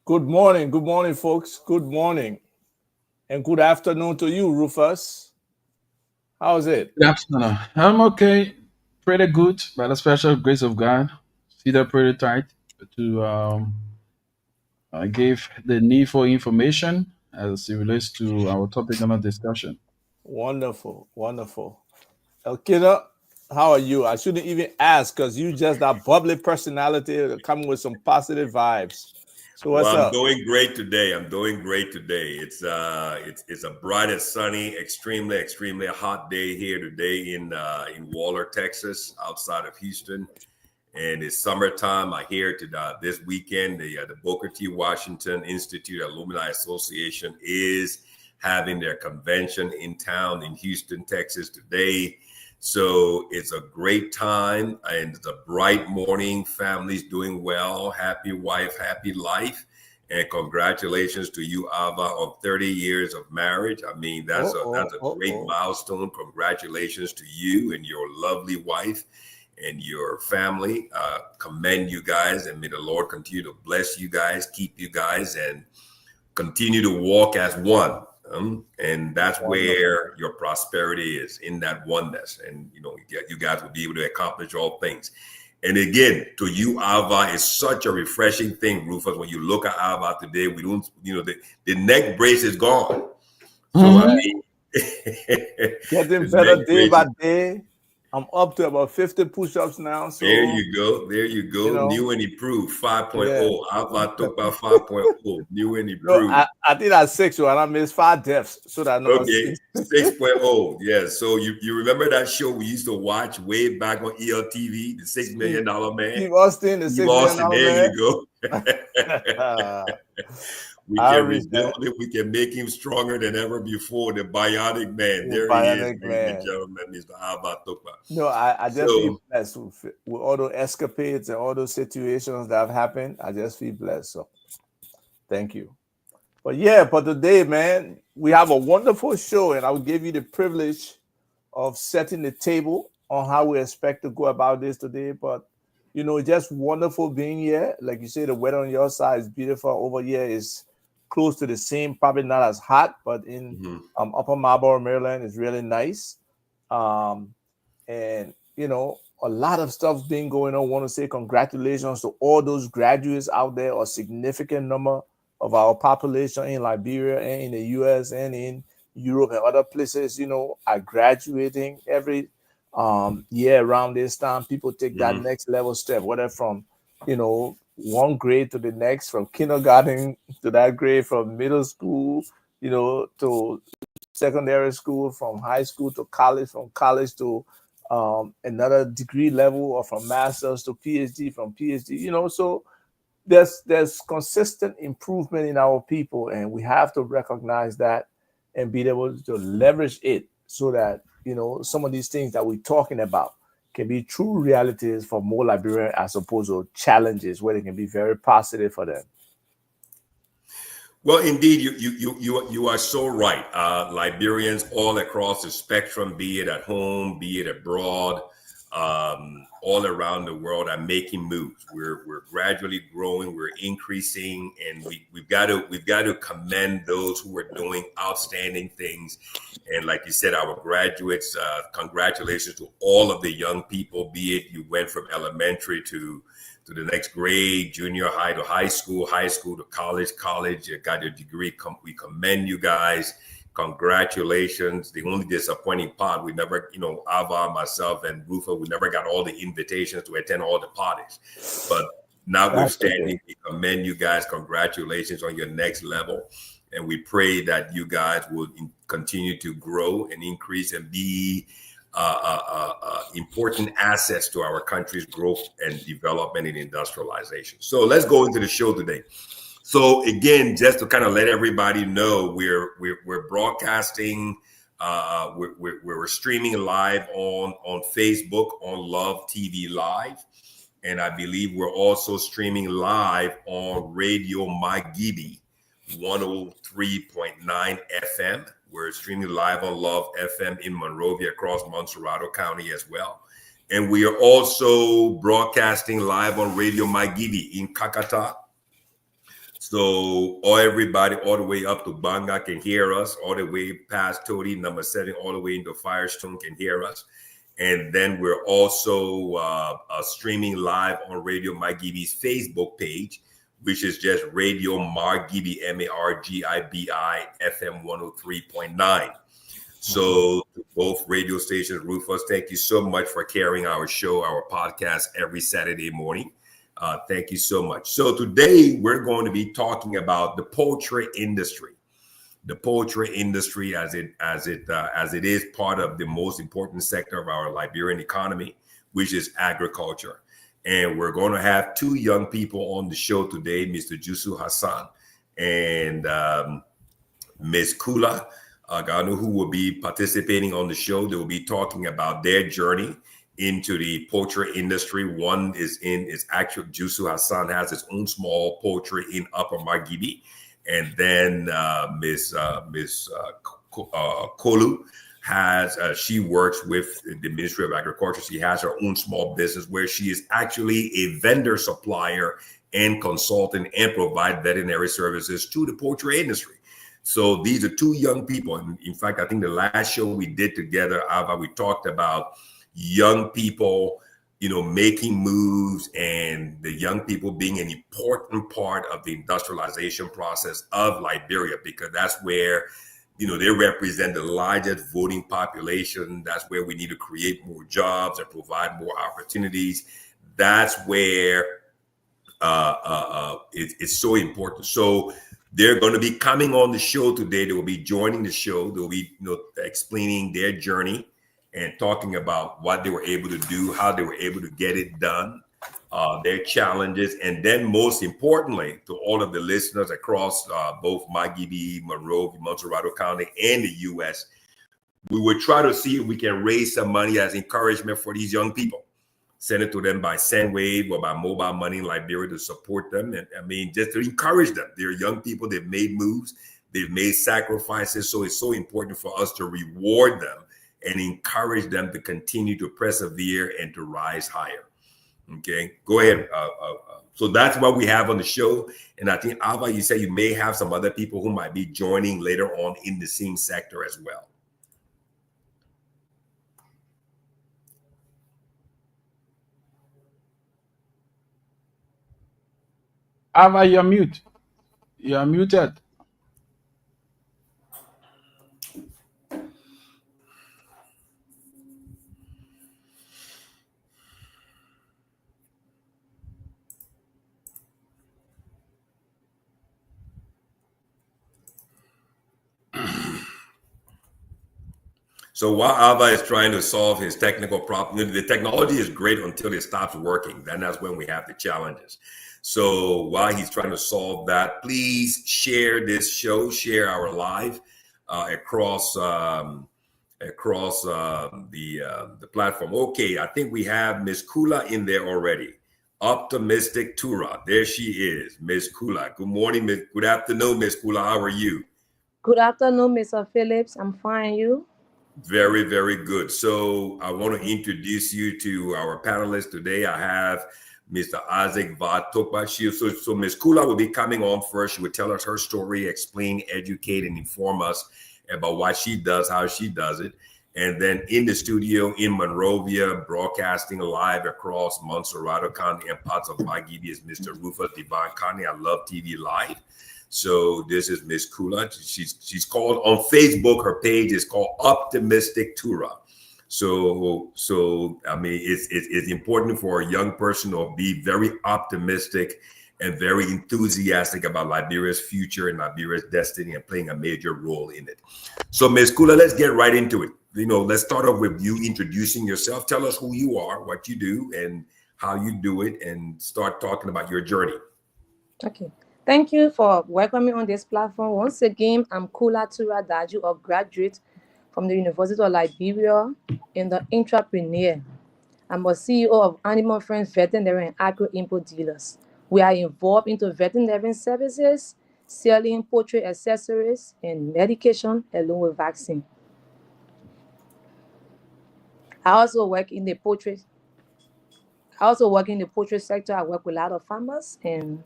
Good morning, folks. Good morning. And good afternoon to you, Rufus. How's it? Good afternoon. I'm okay, pretty good by the special grace of God. See that pretty tight to give the needful information as it relates to our topic under discussion. Wonderful, wonderful. Elkida, how are you? I shouldn't even ask because you just that bubbly personality coming with some positive vibes. So Well, what's I'm up? doing great today. I'm doing great today. It's a bright and sunny, extremely hot day here today in Waller, Texas, outside of Houston, and it's summertime. I hear this weekend the Booker T. Washington Institute Alumni Association is having their convention in town in Houston, Texas today. So it's a great time and it's a bright morning. Families doing well. Happy wife, happy life. And congratulations to you, Ava, on 30 years of marriage. I mean, Oh, that's oh, a oh, great oh. milestone. Congratulations to you and your lovely wife and your family. Commend you guys, and may the Lord continue to bless you guys, keep you guys, and continue to walk as one. And that's Wonderful. where your prosperity is, in that oneness. And you guys will be able to accomplish all things. And again, to you, Ava is such a refreshing thing, Rufus. When you look at Ava today, we don't, the neck brace is gone. So I Mhm. mean, Getting the better neck day brace by is. day. I'm up to about 50 push-ups now. There So, you go. There you you go. know, New and improved 5.0. yeah. Ava talk about 5.0. New and No, improved. I think that's six, and I missed five deaths. So that number Okay, six. 6.0. Yeah. So you remember that show we used to watch way back on ELTV, the Six Steve, Million Dollar Man? Steve Austin, the Steve $6 million Austin. There man. you go. We I can read rebuild that. it. We can make him stronger than ever before. The bionic man. The There he is, bionic ladies and man. gentlemen, Mr. Abba Tokpa. No, I just feel So, blessed with all those escapades and all those situations that have happened. I just feel blessed. So thank you. But yeah, but today, man, we have a wonderful show, and I will give you the privilege of setting the table on how we expect to go about this today. But just wonderful being here. Like you say, the weather on your side is beautiful. Over here is close to the same, probably not as hot, but in mhm. Upper Marlboro, Maryland, is really nice. Um, and a lot of stuff been going on. I want to say congratulations to all those graduates out there, a significant number of our population in Liberia and in the US and in Europe and other places, are graduating every year around this time. People take that Mhm. next level step, whether from, one grade to the next, from kindergarten to that grade, from middle school, to secondary school, from high school to college, from college to another degree level, or from master's to PhD, from PhD. So there's consistent improvement in our people, and we have to recognize that and be able to leverage it so that some of these things that we're talking about can be true realities for more Liberians as opposed to challenges where they can be very positive for them. Well, indeed, you are so right. Liberians all across the spectrum, be it at home, be it abroad, all around the world, are making moves. We're gradually growing, we're increasing, and we've got to commend those who are doing outstanding things. And like you said, our graduates, congratulations to all of the young people. Be it you went from elementary to the next grade, junior high to high school to college, you got your degree. We commend you guys. Congratulations. The only disappointing part, we never, Ava, myself, and Rufa, we never got all the invitations to attend all the parties. But That's okay. notwithstanding, we commend you guys. Congratulations on your next level. And we pray that you guys will continue to grow and increase and be important assets to our country's growth and development and industrialization. So let's go into the show today. So again, just to kind of let everybody know, we're broadcasting. We're streaming live on Facebook on Love TV Live, and I believe we're also streaming live on Radio Magidi 103.9 FM. We're streaming live on Love FM in Monrovia across Montserrado County as well. And we are also broadcasting live on Radio Magidi in Kakata, So all everybody all the way up to Banga can hear us, all the way past Tody, number 7, all the way into Firestone can hear us. And then we're also streaming live on Radio Margibi's Facebook page, which is just Radio Margibi, Margibi FM 103.9. So both radio stations, Rufus, thank you so much for carrying our show, our podcast every Saturday morning. Thank you so much. So today we're going to be talking about the poultry industry. The poultry industry, as it is part of the most important sector of our Liberian economy, which is agriculture. And we're going to have 2 young people on the show today, Mr. Jusu Hassan and Ms. Kula Ganu, who will be participating on the show. They will be talking about their journey into the poultry industry. One is actual Jusu Hassan has his own small poultry in Upper Margibi. And then Ms. Kolu has, she works with the Ministry of Agriculture. She has her own small business where she is actually a vendor supplier and consultant and provide veterinary services to the poultry industry. So these are 2 young people. And in fact, I think the last show we did together, Ava, we talked about young people, making moves, and the young people being an important part of the industrialization process of Liberia, because that's where, they represent the largest voting population. That's where we need to create more jobs and provide more opportunities. That's where it's so important. So they're going to be coming on the show today. They will be joining the show. They'll be explaining their journey and talking about what they were able to do, how they were able to get it done, their challenges, and then most importantly, to all of the listeners across both Margibi, Monrovia, Montserrado County, and the U.S., we will try to see if we can raise some money as encouragement for these young people. Send it to them by SendWave or by mobile money in Liberia to support them. And I mean, just to encourage them. They're young people. They've made moves. They've made sacrifices. So it's so important for us to reward them and encourage them to continue to persevere and to rise higher. Okay, go ahead. So that's what we have on the show. And I think, Alva, you said you may have some other people who might be joining later on in the same sector as well. Ava, you're mute. You're muted. So while Ava is trying to solve his technical problem, the technology is great until it stops working. Then that's when we have the challenges. So while he's trying to solve that, please share this show, share our live across the platform. Okay, I think we have Miss Kula in there already. Optimistic Tura, there she is, Miss Kula. Good morning, good afternoon, Miss Kula. How are you? Good afternoon, Mr. Phillips. I'm fine. You? Very, very good. So I want to introduce you to our panelists today. I have Mr. Isaac Vatokbashi. So Ms. Kula will be coming on first. She will tell us her story, explain, educate, and inform us about what she does, how she does it. And then in the studio in Monrovia, broadcasting live across Montserrado County and parts of Margibi is Mr. Rufus Divine County. I love TV Live. So this is Miss Kula. She's called on Facebook. Her page is called Optimistic Tura. So I mean, it's important for a young person to be very optimistic and very enthusiastic about Liberia's future and Liberia's destiny and playing a major role in it. So Miss Kula, let's get right into it. Let's start off with you introducing yourself. Tell us who you are, what you do, and how you do it, and start talking about your journey. Okay. Thank you for welcoming on this platform. Once again, I'm Kula Tura Daju, a graduate from the University of Liberia and the entrepreneur. I'm a CEO of Animal Friends Veterinary and Agro Import Dealers. We are involved into veterinary services, selling poultry accessories and medication along with vaccine. I also work in the poultry sector. I work with a lot of farmers, and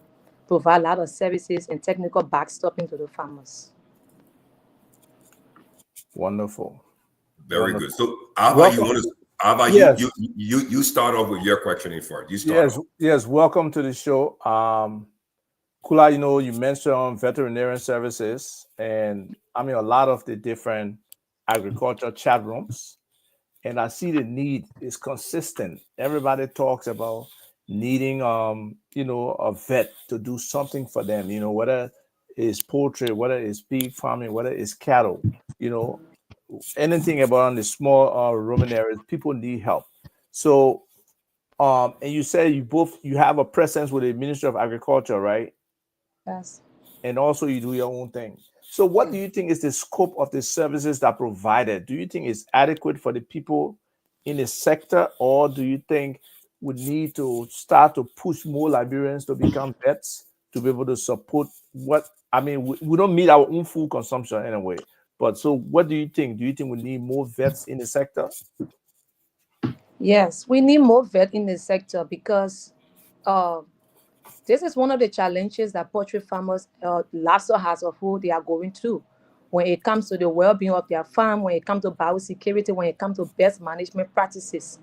provide a lot of services and technical backstopping to the farmers. Wonderful. Very good. Wonderful. So how about you Welcome. want to? How about Yes. you start off with your questioning first. You start Yes. off. Yes. Welcome to the show. Kula, you mentioned veterinarian services, and I mean a lot of the different agriculture chat rooms, and I see the need is consistent. Everybody talks about needing a vet to do something for them, whether it's poultry, whether it's pig farming, whether it's cattle, you know, anything about the small ruminant areas, people need help. So and you said you have a presence with the Ministry of Agriculture, right? Yes. And also you do your own thing. So what do you think is the scope of the services that are provided? Do you think it's adequate for the people in the sector, or do you think we need to start to push more Liberians to become vets to be able to support what I mean? We don't meet our own food consumption anyway. But so what do you think? Do you think we need more vets in the sector? Yes, we need more vet in the sector because uh, this is one of the challenges that poultry farmers, livestock as a whole, they are going through. When it comes to the well-being of their farm, when it comes to biosecurity, when it comes to best management practices.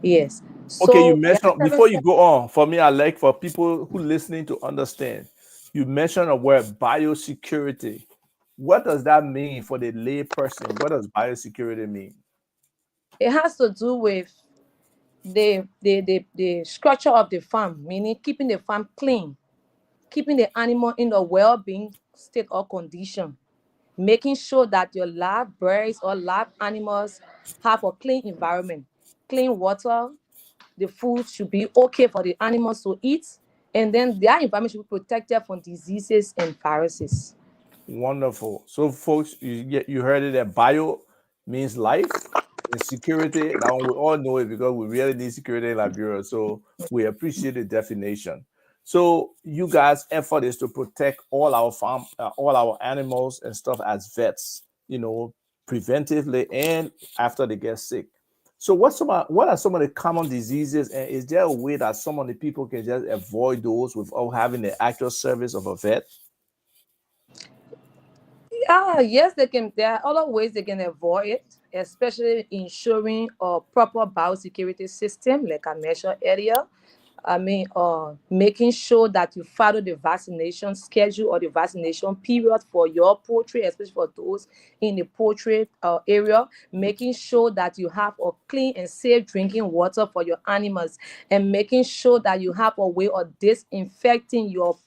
Yes. Okay, you So there are mentioned several before you steps. go on, for me, I like for people who listening to understand, you mentioned a word biosecurity. What does that mean for the lay person? What does biosecurity mean? It has to do with the structure of the farm, meaning keeping the farm clean, keeping the animal in a well-being state or condition, making sure that your live birds or live animals have a clean environment, clean water, the food should be okay for the animals to eat, and then their environment should be protected from diseases and viruses. Wonderful. So, folks, you heard it. That bio means life and security. Now we all know it because we really need security in Liberia. So we appreciate the definition. So you guys' effort is to protect all our farm, all our animals and stuff as vets. Preventively and after they get sick. So what are some of the common diseases, and is there a way that some of the people can just avoid those without having the actual service of a vet? Yes, they can. There are other ways they can avoid it, especially ensuring a proper biosecurity system, like I mentioned earlier. I mean, making sure that you follow the vaccination schedule or the vaccination period for your poultry, especially for those in the poultry area. Making sure that you have a clean and safe drinking water for your animals, and making sure that you have a way of disinfecting your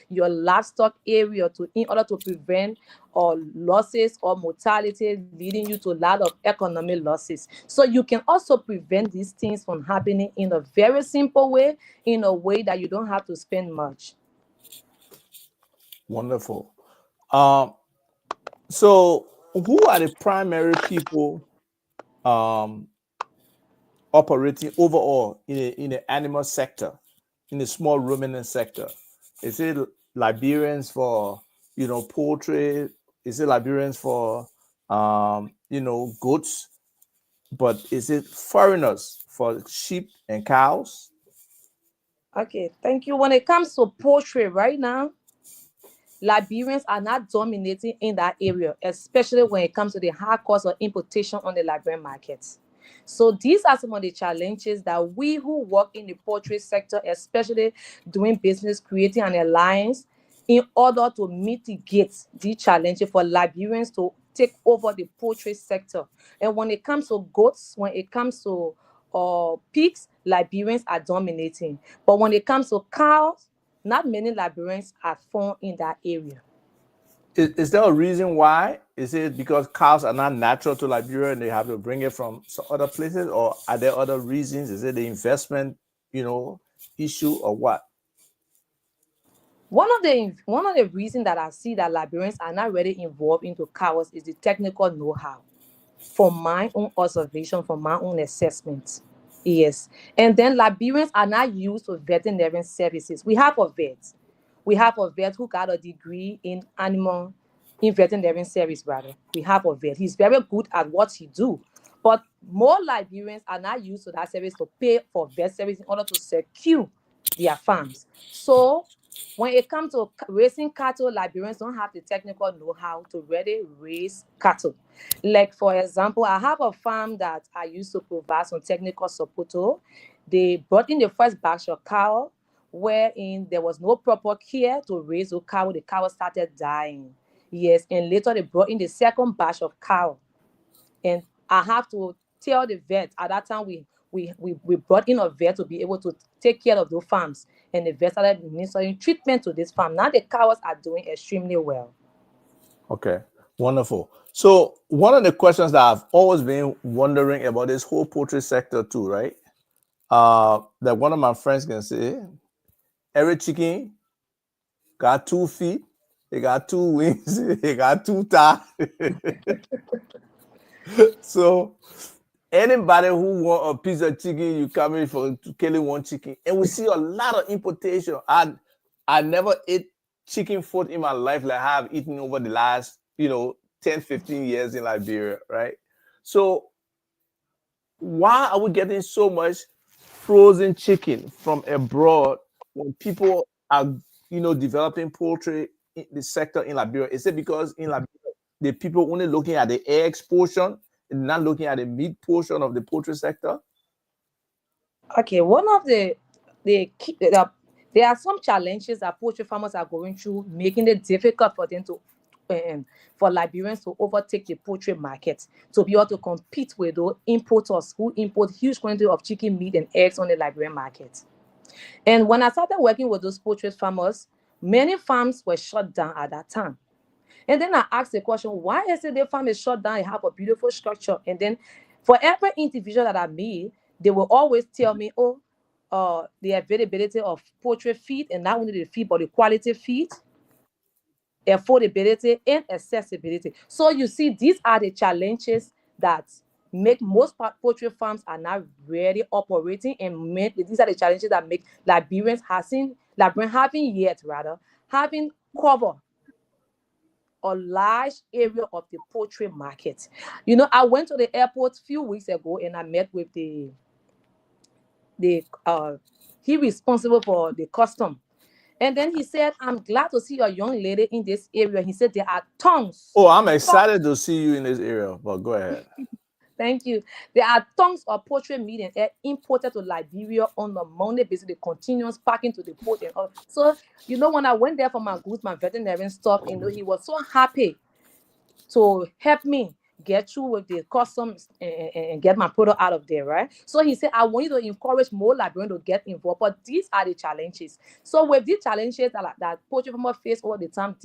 livestock area in order to prevent or losses or mortality leading you to a lot of economic losses. So you can also prevent these things from happening in a very simple way, in a way that you don't have to spend much. Wonderful. Um, so who are the primary people um, operating overall in the animal sector, in the small ruminant sector? Is it Liberians for poultry? Is it Liberians for goats? But is it foreigners for sheep and cows? Okay, thank you. When it comes to poultry right now, Liberians are not dominating in that area, especially when it comes to the high cost of importation on the Liberian markets. So these are some of the challenges that we who work in the poultry sector, especially doing business, creating an alliance in order to mitigate the challenges for Liberians to take over the poultry sector. And when it comes to goats, when it comes to pigs, Liberians are dominating. But when it comes to cows, not many Liberians are found in that area. Is there a reason why? Is it because cows are not natural to Liberia and they have to bring it from some other places, or are there other reasons? Is it the investment, issue, or what? One of the reasons that I see that Liberians are not really involved into cows is the technical know-how. From my own observation, from my own assessment. Yes. And then Liberians are not used to veterinary services. We have a vet. We have a vet who got a degree in veterinary service, rather. We have a vet. He's very good at what he do. But more Liberians are not used to that service to pay for vet service in order to secure their farms. So When it comes to raising cattle, Liberians don't have the technical know-how to really raise cattle. Like, for example, I have a farm that I used to provide some technical support to. They brought in the first batch of cow, wherein there was no proper care to raise the cow. The cow started dying. Yes, and later they brought in the second batch of cow. And I have to tell the vet at that time we brought in a vet to be able to take care of those farms, and the vet started administering treatment to this farm. Now the cows are doing extremely well. Okay, wonderful. So one of the questions that I've always been wondering about this whole poultry sector too, right? That one of my friends can say, every chicken got 2 feet, they got 2 wings, they got 2 thighs. So anybody who want a piece of chicken, you come in for killing one chicken, and we see a lot of importation. I never ate chicken foot in my life like I have eaten over the last 10, 15 years in Liberia, right? So why are we getting so much frozen chicken from abroad when people are developing poultry in the sector in Liberia? Is it because in Liberia the people only looking at the eggs portion and not looking at the meat portion of the poultry sector? Okay, one of there are some challenges that poultry farmers are going through, making it difficult for them to for Liberians to overtake the poultry market, to be able to compete with those importers who import huge quantity of chicken meat and eggs on the Liberian market. And when I started working with those poultry farmers, many farms were shut down at that time. And then I asked the question, why is it the farm is shut down? I have a beautiful structure. And then for every individual that I meet, they will always tell me, the availability of poultry feed, and not only the feed, but the quality feed, affordability, and accessibility. So you see, these are the challenges that make most poultry farms are not really operating, and these are the challenges that make Liberians having cover a large area of the poultry market. I went to the airport a few weeks ago, and I met with the he responsible for the custom. And then he said, I'm glad to see a young lady in this area. He said there are tons. Oh, I'm excited to see you in this area, but go ahead. Thank you. There are tons of poultry meat and egg imported to Liberia on a monthly basis. The continuous packing to the port and all. So, when I went there for my goods, my veterinarian stuff, he was so happy to help me get through with the customs and get my product out of there, right? So he said, I want you to encourage more Liberians to get involved, but these are the challenges. So with these challenges that poultry farmers face all the time,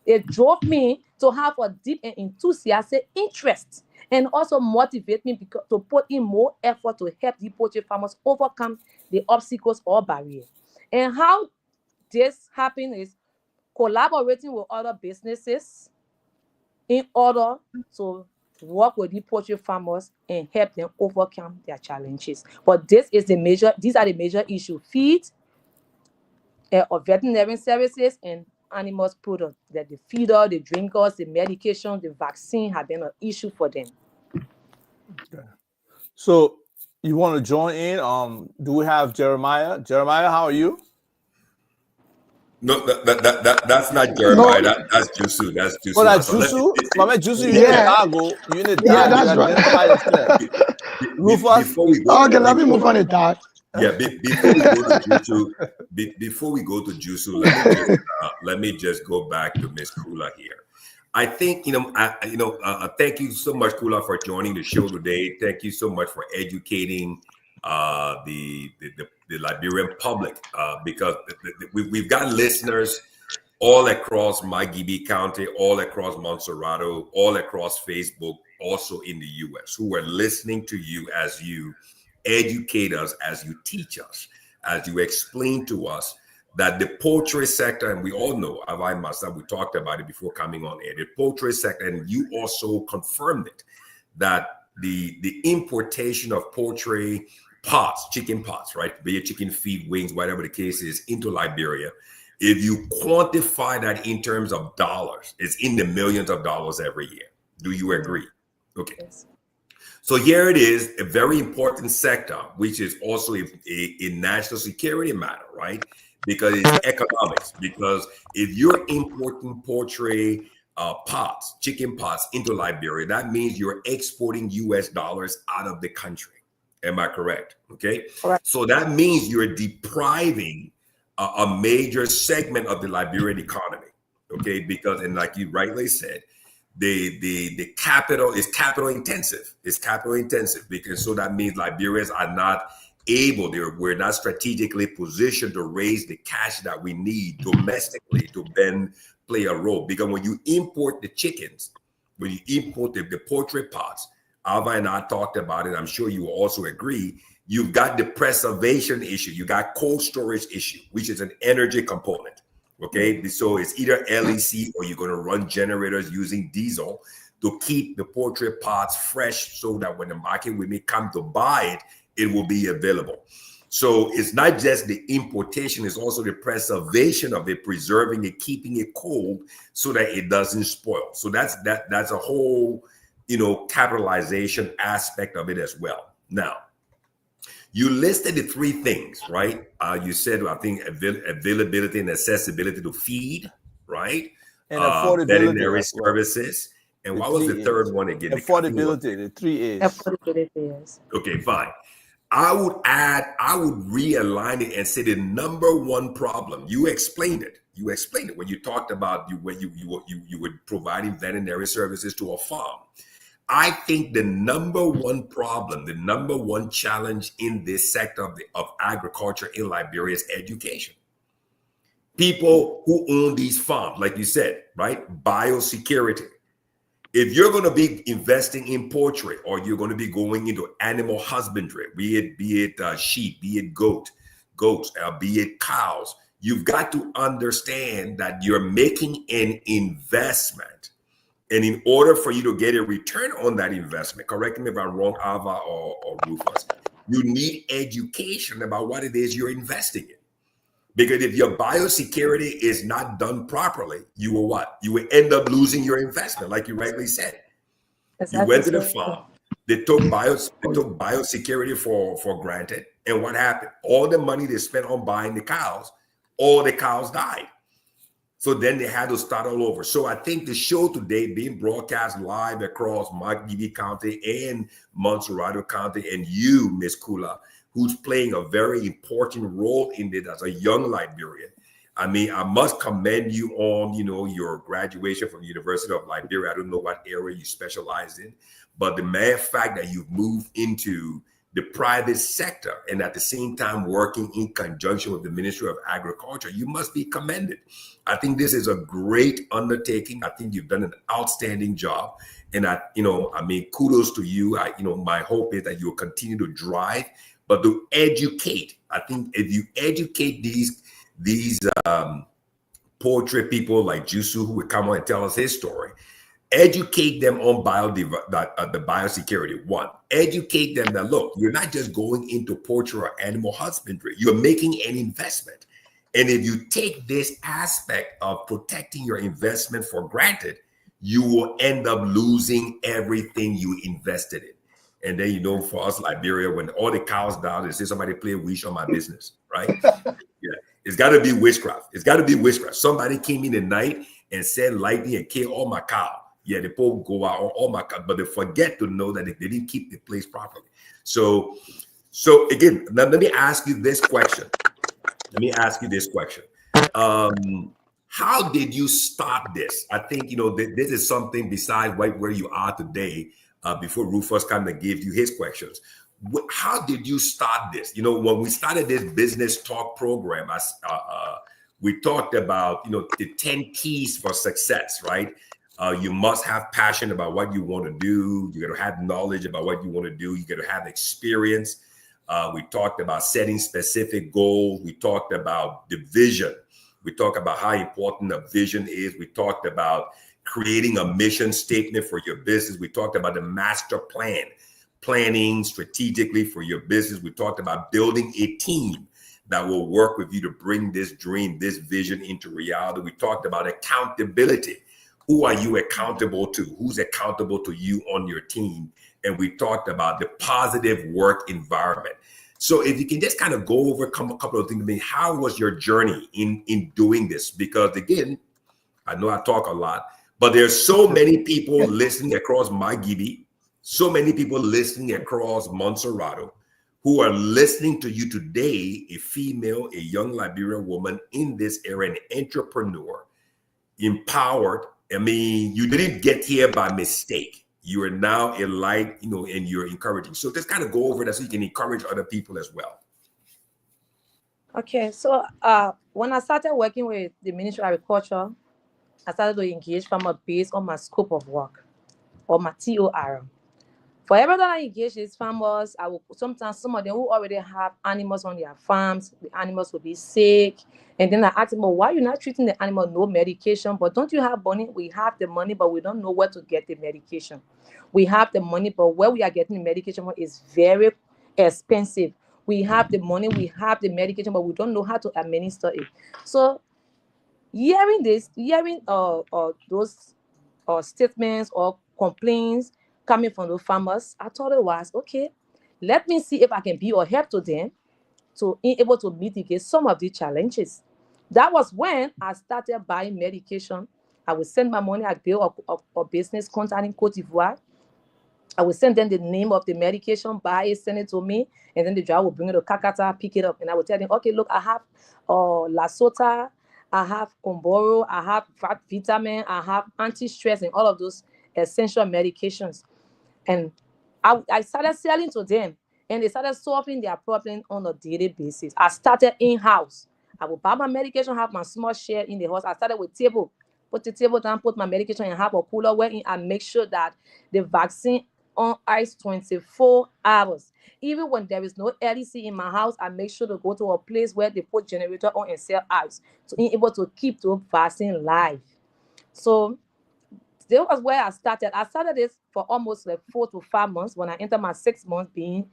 it drove me to have a deep and enthusiastic interest, and also motivate me to put in more effort to help the poultry farmers overcome the obstacles or barriers. And how this happens is collaborating with other businesses in order to work with the poultry farmers and help them overcome their challenges. But these are the major issues: feed, or veterinary services, and animals products. That the feeder, the drinkers, the medication, the vaccine have been an issue for them. Okay. So you want to join in? Do we have Jeremiah? Jeremiah, how are you? No, that's not Jeremiah. That's Jusu. That's Jusu. Oh, that's Jusu? Mama, Jusu, you're in Chicago. You're in the Yeah, that's right. Identify yourself. Rufus? Before we go, Okay, let me move on the dot. Yeah, before we go to Jusu, before we go to Jusu, let me just go back to Miss Kula here. I think thank you so much, Kula, for joining the show today. Thank you so much for educating the Liberian public, because we've got listeners all across Maghibie County, all across Montserrado, all across Facebook, also in the U.S., who are listening to you as you educate us, as you teach us, as you explain to us that the poultry sector, and we all know, I myself, we talked about it before coming on air, the poultry sector, and you also confirmed it, that the importation of poultry pots, chicken pots, right, be it chicken feet, wings, whatever the case is, into Liberia, if you quantify that in terms of dollars, it's in the millions of dollars every year. Do you agree? Okay. Yes. So here it is, a very important sector, which is also a national security matter, right? Because it's economics. Because if you're importing poultry pots, chicken pots into Liberia, that means you're exporting US dollars out of the country. Am I correct? Okay. Correct. So that means you're depriving a major segment of the Liberian economy. Okay. Because, and like you rightly said, the capital is capital intensive. It's capital intensive because so that means Liberians are not able, we're not strategically positioned to raise the cash that we need domestically to then play a role. Because when you import the chickens, when you import the poultry pots, Alva and I talked about it, I'm sure you will also agree, you've got the preservation issue, you got cold storage issue, which is an energy component. Okay, so it's either LEC or you're going to run generators using diesel to keep the poultry pots fresh so that when the market women come to buy it, it will be available. So it's not just the importation, it's also the preservation of it, preserving it, keeping it cold so that it doesn't spoil. So that's a whole, capitalization aspect of it as well. Now, you listed the three things, right? You said, I think, availability and accessibility to feed, right? And affordability Veterinary as well. services. And what was the third one again? Affordability, the 3 A's. Affordability, yes. Okay, fine. I would realign it and say the number one problem. You explained it. When you talked about you were providing veterinary services to a farm. I think the number one problem, the number one challenge in this sector of agriculture in Liberia is education. People who own these farms, like you said, right? Biosecurity. If you're going to be investing in poultry or you're going to be going into animal husbandry, be it sheep, be it goats, be it cows, you've got to understand that you're making an investment. And in order for you to get a return on that investment, correct me if I'm wrong, Ava or Rufus, you need education about what it is you're investing in. Because if your biosecurity is not done properly, you will what? You will end up losing your investment, like you rightly said. Exactly. You went to the farm, they took biosecurity for granted. And what happened? All the money they spent on buying the cows, all the cows died. So then they had to start all over. So I think the show today being broadcast live across Magdibi County and Montserrado County, and you, Miss Kula, who's playing a very important role in it as a young Liberian. I mean, I must commend you on, your graduation from the University of Liberia. I don't know what area you specialize in, but the mere fact that you've moved into the private sector and at the same time working in conjunction with the Ministry of Agriculture, you must be commended. I think this is a great undertaking. I think you've done an outstanding job. And kudos to you. My hope is that you'll continue to drive, but to educate. I think if you educate these poultry people like Jusu, who would come on and tell us his story, educate them on the biosecurity. One, educate them that, look, you're not just going into poultry or animal husbandry. You're making an investment. And if you take this aspect of protecting your investment for granted, you will end up losing everything you invested in. And then, for us, Liberia, when all the cows die, they say somebody play wish on my business, right? Yeah, it's got to be witchcraft. Somebody came in at night and said lightning and killed all my cow. Yeah, the people go out all my cow, but they forget to know that they didn't keep the place properly. So again, now let me ask you this question. How did you start this? I think, this is something besides right where you are today, before Rufus kind of gave you his questions. How did you start this? When we started this business talk program, we talked about, the 10 keys for success, right? You must have passion about what you want to do. You got to have knowledge about what you want to do. You got to have experience. We talked about setting specific goals. We talked about the vision. We talked about how important a vision is. We talked about creating a mission statement for your business. We talked about the master plan, planning strategically for your business. We talked about building a team that will work with you to bring this dream, this vision into reality. We talked about accountability. Who are you accountable to? Who's accountable to you on your team? and we talked about the positive work environment. So if you can just kind of go over a couple of things, I mean, how was your journey in doing this? Because again, I know I talk a lot, but there's so many people listening across my Gibi, so many people listening across Montserrato, who are listening to you today, a female, a young Liberian woman in this area, an entrepreneur, empowered. I mean, you didn't get here by mistake. You are now a light, you know, and you're encouraging. So just kind of go over that so you can encourage other people as well. Okay, so when I started working with the Ministry of Agriculture, I started to engage farmers based on my scope of work or my TOR. For every time I engage these farmers, I will sometimes some of them who already have animals on their farms, the animals will be sick. And then I ask them, well, why are you not treating the animal? No medication, but don't you have money? We have the money, but we don't know where to get the medication. We have the money, but where we are getting the medication from is very expensive. We have the money, we have the medication, but we don't know how to administer it. So hearing those statements or complaints coming from the farmers, I thought it was okay. Let me see if I can be of help to them to be able to mitigate some of the challenges. That was when I started buying medication. I would send my money. I built a business contact in Cote d'Ivoire. I would send them the name of the medication, buy it, send it to me, and then the driver will bring it to Kakata, pick it up, and I would tell them, okay, look, I have Lasota, I have Comboro, I have vitamin, I have anti-stress, and all of those essential medications. And I started selling to them, and they started solving their problem on a daily basis. I started in-house. I would buy my medication, have my small share in the house. I started with table, put the table down, put my medication and have a cooler wherein I make sure that the vaccine on ice 24 hours. Even when there is no LEC in my house, I make sure to go to a place where they put generator on and sell ice to be able to keep the vaccine live. So that was where I started. I started this for almost like 4 to 5 months. When I entered my 6 months being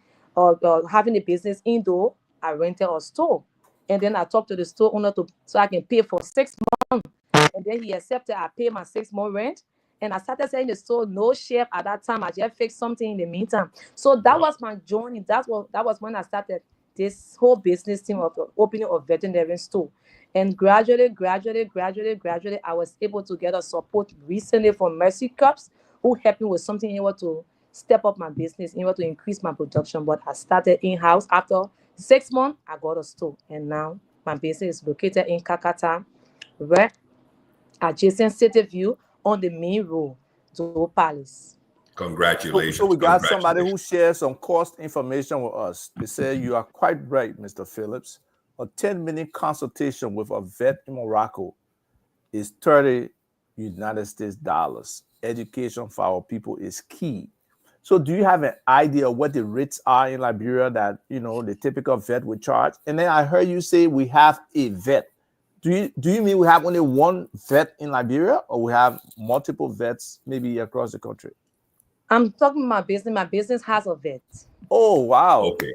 having a business indoor, I rented a store. And then I talked to the store owner so I can pay for 6 months. And then he accepted. I paid my 6 month rent. And I started selling the store, no chef at that time. I just fixed something in the meantime. So that was my journey. That was when I started this whole business team of the opening of veterinary store. And gradually, I was able to get a support recently from Mercy Cups, who helped me with something able to step up my business, able to increase my production. But I started in-house. After 6 months, I got a store. And now my business is located in Kakata, where adjacent City View on the main road, Zoo Palace. Congratulations. So we got somebody who shares some cost information with us. They say you are quite right, Mr. Phillips. A 10-minute consultation with a vet in Morocco is 30 United States dollars. Education for our people is key. So do you have an idea of what the rates are in Liberia that, you know, the typical vet would charge? And then I heard you say we have a vet. Do you mean we have only one vet in Liberia, or we have multiple vets maybe across the country? I'm talking about my business. My business has a vet. Oh, wow. Okay.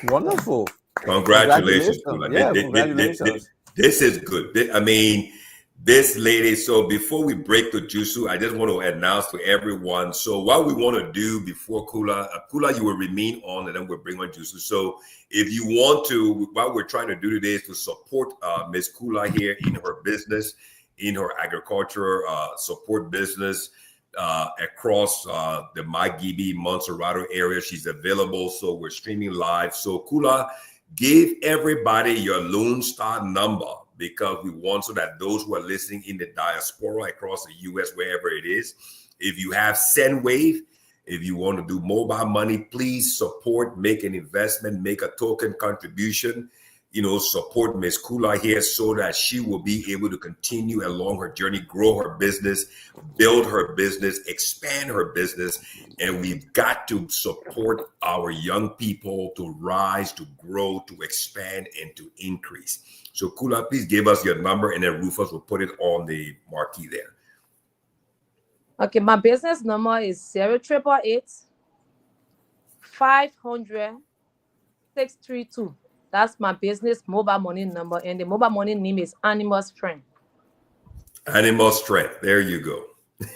Wonderful. Congratulations. Yeah, congratulations. This is good. I mean, this lady, so before we break the juice, I just want to announce to everyone. So what we want to do before Kula, you will remain on, and then we'll bring on Jusu. So if you want to, what we're trying to do today is to support Miss Kula here in her business, in her agriculture support business across the Magibi, Montserrato area. She's available. So we're streaming live. So Kula, give everybody your Lone Star number, because we want so that those who are listening in the diaspora across the U.S., wherever it is, if you have SendWave, if you want to do mobile money, please support, make an investment, make a token contribution, you know, support Ms. Kula here so that she will be able to continue along her journey, grow her business, build her business, expand her business. And we've got to support our young people to rise, to grow, to expand, and to increase. So Kula, please give us your number, and then Rufus will put it on the marquee there. Okay, my business number is 0888 500 632. That's my business mobile money number, and the mobile money name is Animal Strength. Animal Strength. There you go.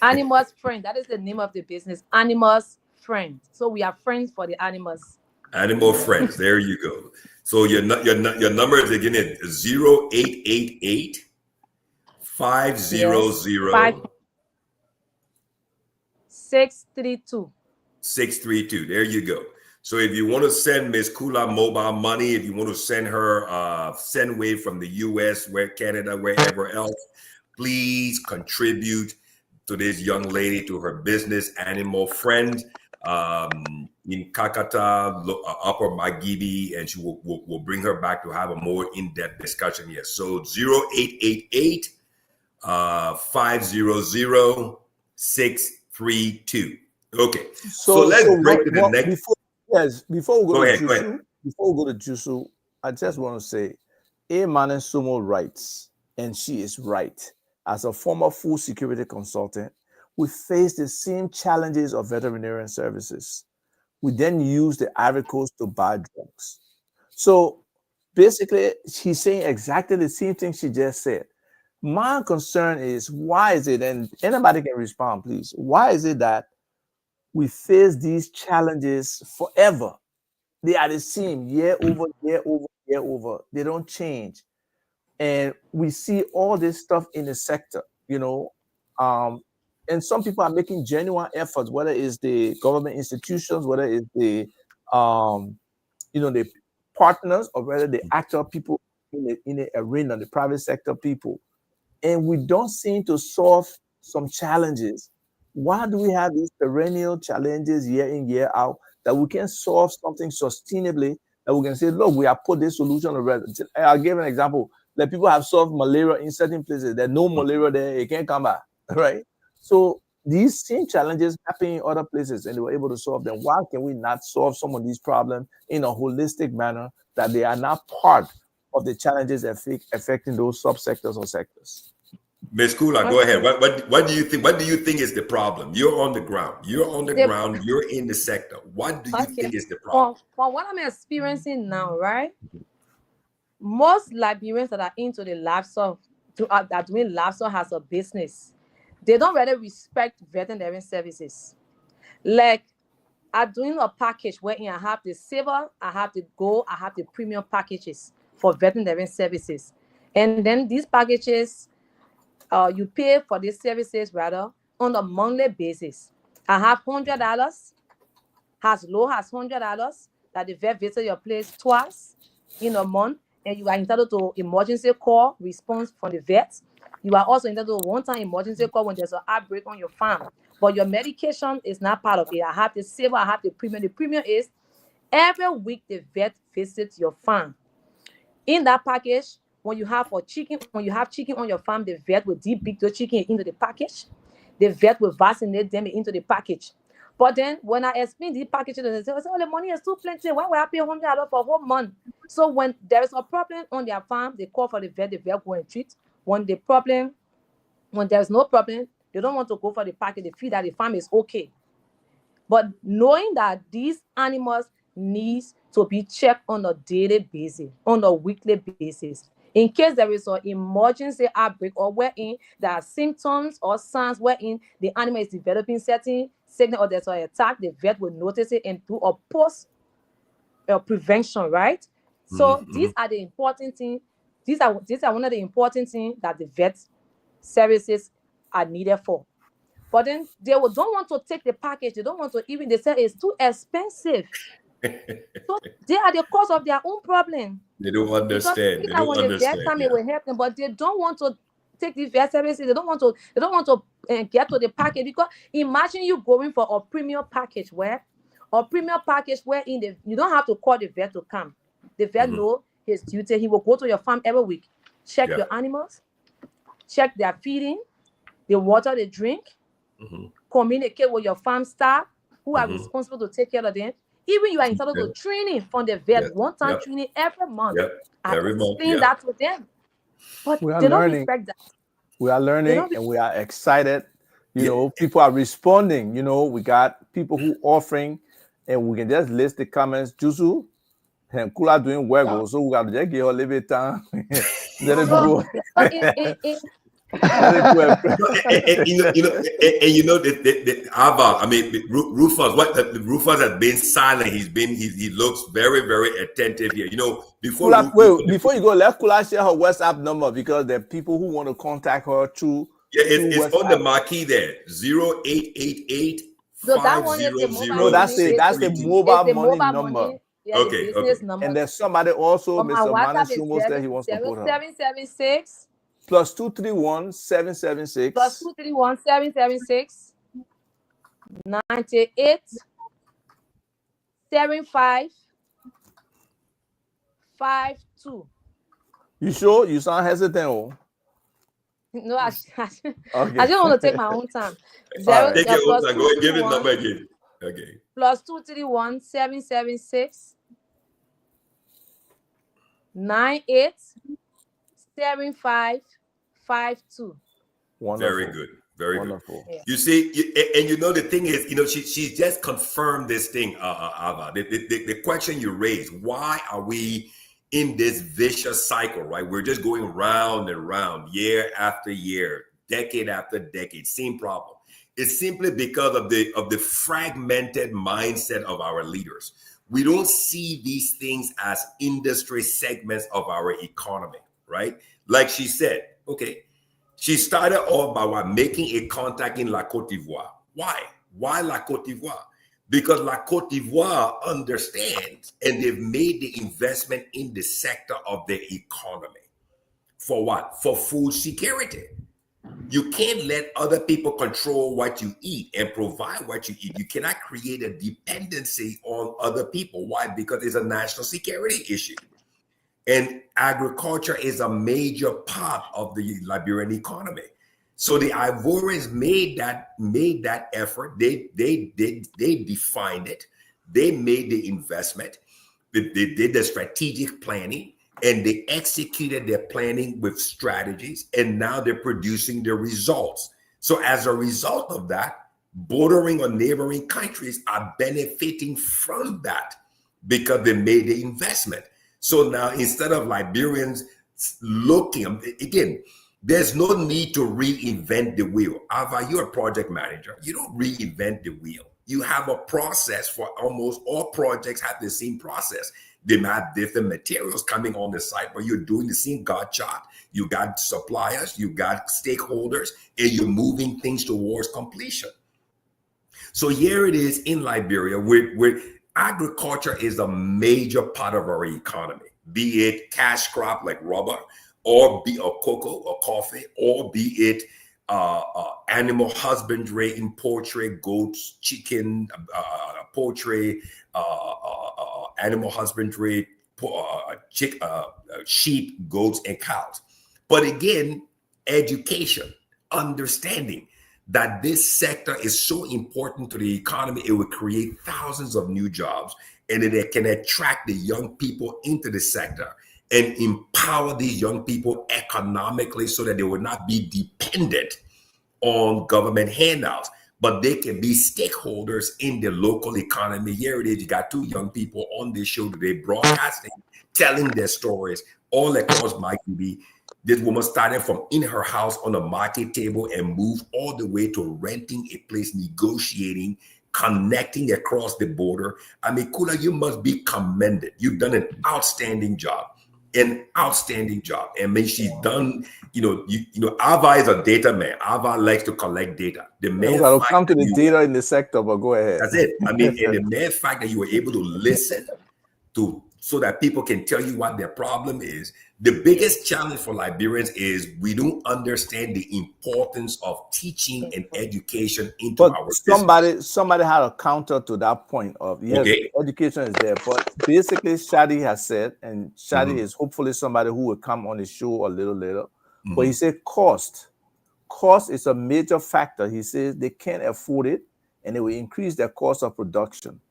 Animal Strength. That is the name of the business. Animal friend. So we are friends for the animals. Animal friends. There you go. So your number is again at 0888 Yes. 500 632. 632. There you go. So if you want to send Miss Kula mobile money, if you want to send her send wave from the US, where Canada, wherever else, please contribute to this young lady, to her business, Animal Friend, in Kakata, Upper Magibi, and she will bring her back to have a more in-depth discussion here. So 0888 500 632. Okay, so let's break to the next. Before we go Go to ahead. Jusu, I just want to say, Manen Sumo writes, and she is right. As a former food security consultant, we face the same challenges of veterinarian services. We then use the Ivory Coast to buy drugs. So basically, she's saying exactly the same thing she just said. My concern is, why is it, and anybody can respond, please, why is it that we face these challenges forever? They are the same year over year over year over. They don't change. And we see all this stuff in the sector, and some people are making genuine efforts, whether it's the government institutions, whether it's the the partners, or whether the actual people in the arena, the private sector people. And we don't seem to solve some challenges. Why do we have these perennial challenges year in, year out, that we can solve something sustainably, that we can say, look, we have put this solution already? I'll give an example. Like, people have solved malaria in certain places. There's no malaria there, it can't come back, right? So these same challenges happen in other places, and they were able to solve them. Why can we not solve some of these problems in a holistic manner, that they are not part of the challenges affecting those subsectors or sectors? Ms. Kula, go ahead. What do you think? What do you think is the problem? You're on the ground. You're in the sector. What do you think is the problem? For what I'm experiencing now, right? Most Liberians that are into the livestock, that doing livestock as a business, they don't really respect veterinary services. Like, I'm doing a package wherein I have the silver, I have the gold, I have the premium packages for veterinary services. And then these packages, you pay for these services rather on a monthly basis. I have $100, as low as $100, that the vet visit your place twice in a month, and you are entitled to emergency call response from the vet. You are also entitled to one-time emergency call when there's an outbreak on your farm. But your medication is not part of it. I have the silver, I have the premium. The premium is every week the vet visits your farm. In that package, when you have chicken on your farm, the vet will deep the chicken into the package. The vet will vaccinate them into the package. But then when I explain the package, they say, oh, the money is too plenty. Why would I pay $100 for a whole month? So when there is a problem on their farm, they call for the vet go and treat. When there's no problem, they don't want to go for the package. They feel that the farm is okay. But knowing that these animals need to be checked on a daily basis, on a weekly basis, in case there is an emergency outbreak, or wherein there are symptoms or signs wherein the animal is developing certain sickness, or there's an attack, the vet will notice it and do a post prevention, right? So these are the important things. These are one of the important things that the vet services are needed for. But then they don't want to take the package. They don't want to even. They say it's too expensive. So they are the cause of their own problem. They don't understand. They don't when understand. The vet come, it will help them, but they don't want to take the vet services. They don't want to get to the package, because imagine you going for a premium package where you don't have to call the vet to come. The vet know his duty. He will go to your farm every week, check your animals, check their feeding, the water they drink, communicate with your farm staff who are responsible to take care of them. Even you are entitled to training from the vet, one-time training every month. Every month. Explain that to them. But we are they learning. Don't respect that. We are learning, and we are excited. You know, people are responding. You know, we got people who offering, and we can just list the comments. Jusu and Kula doing work, so we got to just give her a little bit of time. Let it go. Let it go. Ava, I mean, Rufus. Rufus has been silent. He looks very, very attentive here. Before Before you go, let Kula share her WhatsApp number, because there are people who want to contact her through. It's on the marquee there. 0888 So that one is the mobile No, that's money. the mobile money number. Yeah, Okay, the business number. And there's somebody also, On my Mr. Manu WhatsApp is Shumo, said he wants to put her. 0776 Plus 231 776 plus 231 776 98 75 52. You sure? You sound hesitant. Oh. No, I just Okay. want to take my own time. Take your own time. Go and give it number again. Okay. Plus 231 776 98 75 52. Wonderful. Very good. Very Wonderful. good. You see, the thing is, she just confirmed this thing, Ava. The question you raised, why are we in this vicious cycle, right? We're just going round and round, year after year, decade after decade, same problem. It's simply because of the fragmented mindset of our leaders. We don't see these things as industry segments of our economy, right? Like she said, okay, she started off by making a contact in La Côte d'Ivoire. Why? Why La Côte d'Ivoire? Because La Côte d'Ivoire understands, and they've made the investment in the sector of their economy. For what? For food security. You can't let other people control what you eat and provide what you eat. You cannot create a dependency on other people. Why? Because it's a national security issue. And agriculture is a major part of the Liberian economy. So the Ivorians made that effort. They defined it. They made the investment. They did the strategic planning, and they executed their planning with strategies. And now they're producing the results. So as a result of that, bordering or neighboring countries are benefiting from that because they made the investment. So now, instead of Liberians looking, again, there's no need to reinvent the wheel. Ava, you're a project manager. You don't reinvent the wheel. You have a process. For almost all projects have the same process. They might have different materials coming on the site, but you're doing the same God chart. You got suppliers, you got stakeholders, and you're moving things towards completion. So here it is in Liberia, where agriculture is a major part of our economy, be it cash crop like rubber, or be a cocoa or coffee, or be it animal husbandry in poultry, goats, chicken, poultry, animal husbandry, sheep, goats, and cows. But again, education, understanding that this sector is so important to the economy. It will create thousands of new jobs, and it can attract the young people into the sector and empower these young people economically so that they will not be dependent on government handouts, but they can be stakeholders in the local economy. Here it is. You got two young people on this show today broadcasting, telling their stories all across my TV. This woman started from in her house on a market table and moved all the way to renting a place, negotiating, connecting across the border. I mean, Kula, you must be commended. You've done an outstanding job. And I mean, she's done, Ava is a data man. Ava likes to collect data. The man will come to the data in the sector, but go ahead. That's it. I mean, and the mere fact that you were able to listen to so that people can tell you what their problem is. The biggest challenge for Liberians is we don't understand the importance of teaching and education into our system. Somebody had a counter to that point of yes, education is there, but basically Shadi has said, and Shadi is hopefully somebody who will come on the show a little later, but he said cost is a major factor. He says they can't afford it, and it will increase their cost of production.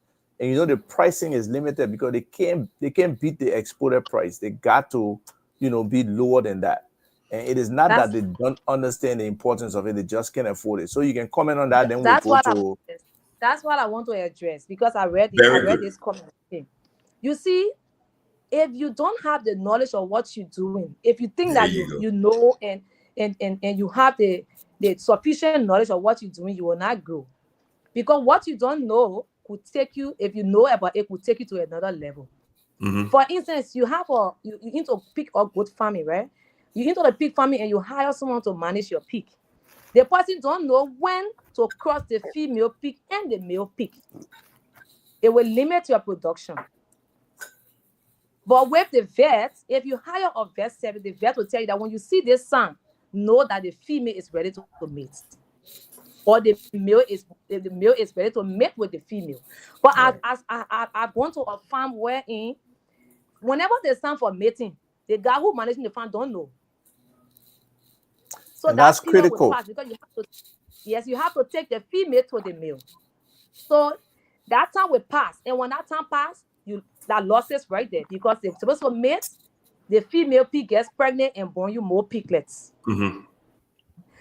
And the pricing is limited because they can't beat the exported price. They got to, be lower than that. And it is not that they don't understand the importance of it; they just can't afford it. So you can comment on that. Then we'll go to. That's what I want to address because I read this comment. You see, if you don't have the knowledge of what you're doing, if you think that you know, and and you have the sufficient knowledge of what you're doing, you will not grow. Because what you don't know could take you, if you know about it, could take you to another level. Mm-hmm. For instance, you need to pick up goat farming, right? You into the pig farming and you hire someone to manage your pig. The person don't know when to cross the female pig and the male pig. It will limit your production. But with the vet, if you hire a vet service, the vet will tell you that when you see this sign, know that the female is ready to mate, or the male is ready to mate with the female. But Right. I've gone to a farm wherein whenever there's time for mating, the guy who managing the farm don't know. So And that's that period will critical. pass because you have to take the female to the male. So that time will pass, and when that time pass, that losses right there because they're supposed to mate. The female pig gets pregnant and born you more piglets. Mm-hmm.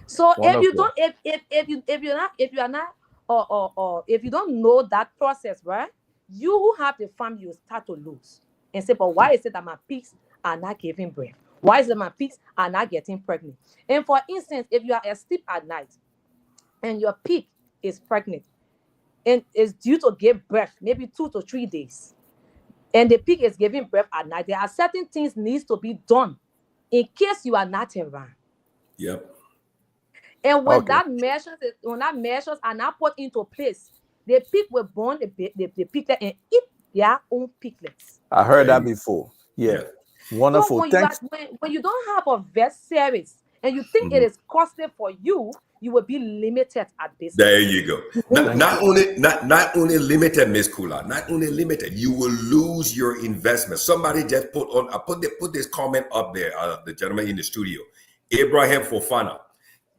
So if you Wonderful. don't, if you are not, or if you don't know that process, right? You who have the farm, you start to lose and say, but why is it that my pigs are not giving birth? Why is it my pigs are not getting pregnant? And for instance, if you are asleep at night and your pig is pregnant and is due to give birth, maybe 2 to 3 days, and the pig is giving birth at night, there are certain things needs to be done in case you are not around. Yep. And when Okay. that measures are not put into place, the pig will born the piglet and eat their own piglets. I heard There that you before. Yeah. Yeah. So Wonderful. Thanks. when you don't have a vet service and you think it Mhm. is costly for you, you will be limited at business. There you go. Not, Thank not you. only not only limited, Miss Kula, not only limited, you will lose your investment. Somebody just put on I put this comment up there, the gentleman in the studio, Abraham Fofana.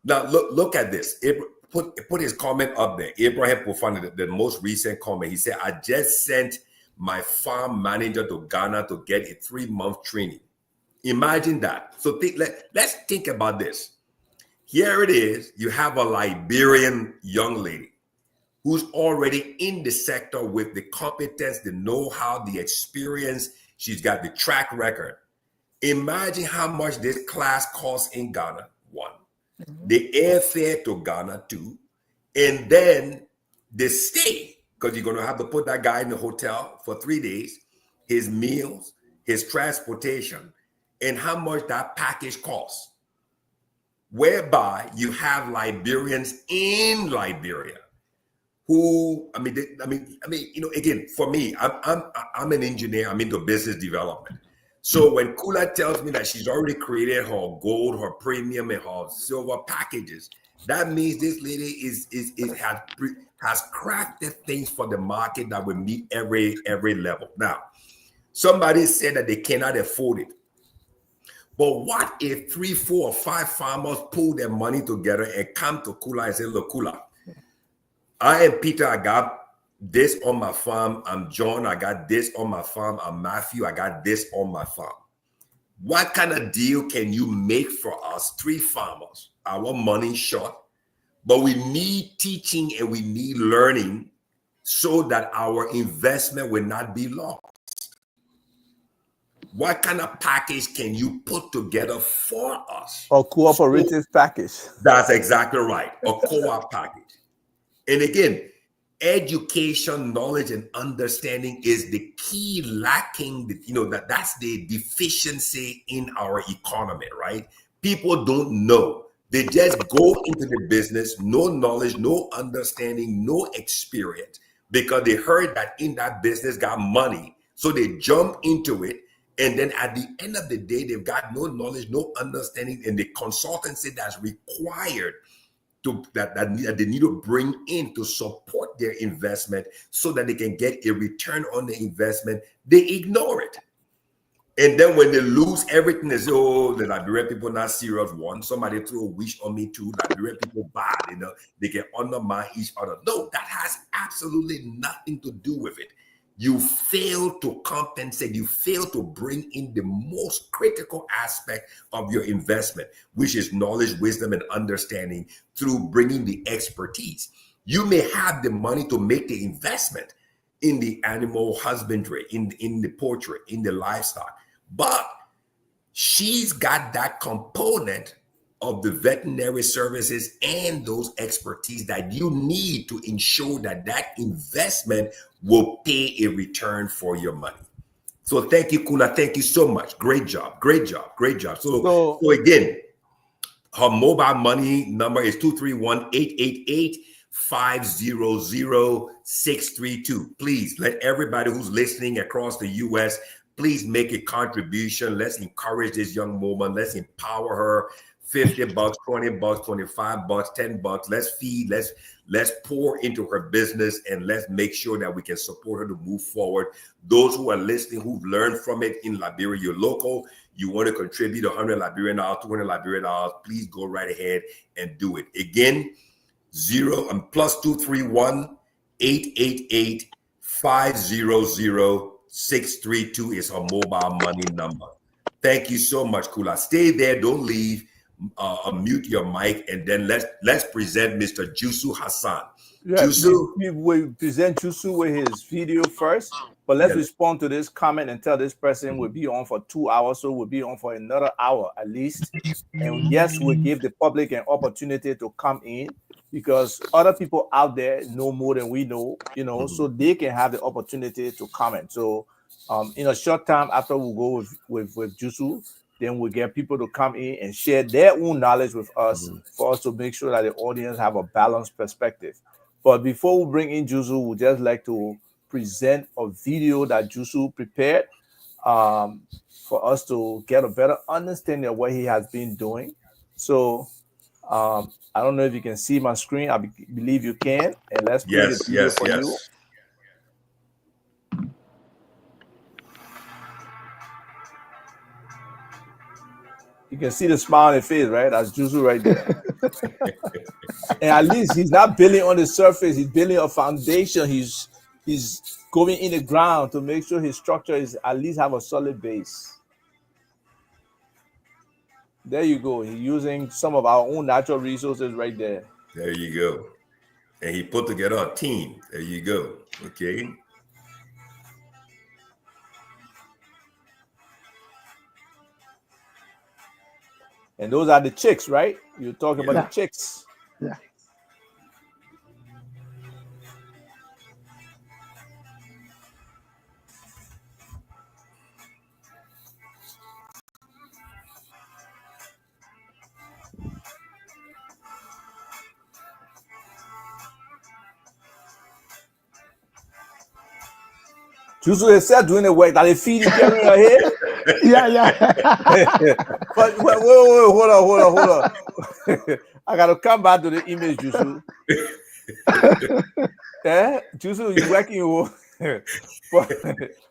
Now look at this. Put his comment up there. Abraham Fofana, the most recent comment. He said, I just sent my farm manager to Ghana to get a 3-month training. Imagine that. So let's think about this. Here it is. You have a Liberian young lady who's already in the sector with the competence, the know-how, the experience. She's got the track record. Imagine how much this class costs in Ghana, one. The airfare to Ghana, two. And then the stay, because you're going to have to put that guy in the hotel for 3 days, his meals, his transportation, and how much that package costs. Whereby you have Liberians in Liberia who, again, for me, I'm an engineer. I'm into business development. So when Kula tells me that she's already created her gold, her premium, and her silver packages, that means this lady has crafted things for the market that will meet every level. Now, somebody said that they cannot afford it. But what if 3, 4, or 5 farmers pull their money together and come to Kula and say, look, Kula, I am Peter, I got this on my farm. I'm John, I got this on my farm. I'm Matthew, I got this on my farm. What kind of deal can you make for us, 3 farmers? Our money short, but we need teaching and we need learning so that our investment will not be lost. What kind of package can you put together for us? A cooperative package. That's exactly right. A co-op package. And again, education, knowledge, and understanding is the key lacking. That's the deficiency in our economy, right? People don't know. They just go into the business, no knowledge, no understanding, no experience, because they heard that in that business got money. So they jump into it. And then at the end of the day, they've got no knowledge, no understanding, and the consultancy that's required that they need to bring in to support their investment so that they can get a return on the investment, they ignore it. And then when they lose everything, they say, oh, the Liberian people not serious. One, somebody threw a wish on me too. Liberian people bad, they can undermine each other. No, that has absolutely nothing to do with it. You fail to compensate. You fail to bring in the most critical aspect of your investment, which is knowledge, wisdom, and understanding through bringing the expertise. You may have the money to make the investment in the animal husbandry, in the poultry, in the livestock, but she's got that component of the veterinary services and those expertise that you need to ensure that that investment will pay a return for your money. So thank you, Kula. Thank you so much. Great job. Great job. Great job. So again, her mobile money number is 231-888-500-632. Please let everybody who's listening across the U.S., please make a contribution. Let's encourage this young woman. Let's empower her. $50, $20, $25, $10. Let's feed. Let's pour into her business, and let's make sure that we can support her to move forward. Those who are listening, who've learned from it in Liberia, you're local, you want to contribute $100 Liberian dollars, $200 Liberian dollars, please go right ahead and do it. Again, plus 231-888-500-632 is her mobile money number. Thank you so much, Kula. Stay there. Don't leave. Unmute your mic, and then let's present Mr. Jusu Hassan. Yeah, Jusu, we present Jusu with his video first, but let's respond to this comment and tell this person will be on for 2 hours, so we'll be on for another hour at least. And yes, we'll give the public an opportunity to come in, because other people out there know more than we know, so they can have the opportunity to comment. So in a short time after we'll go with Jusu, then we'll get people to come in and share their own knowledge with us for us to make sure that the audience have a balanced perspective. But before we bring in Jusu, we'd just like to present a video that Jusu prepared for us to get a better understanding of what he has been doing. So I don't know if you can see my screen. I believe you can. And let's play the video for you. You can see the smile on his face, right? That's Jusu right there. And at least he's not building on the surface. He's building a foundation. He's going in the ground to make sure his structure is at least have a solid base. There you go. He's using some of our own natural resources right there. There you go. And he put together a team. There you go. Okay. And those are the chicks, right? You're talking about the chicks. Yeah. Jusu is still doing the work that they feed you carrying your head. Yeah. But wait, hold on. I gotta come back to the image, Jusu. Jusu, you're working.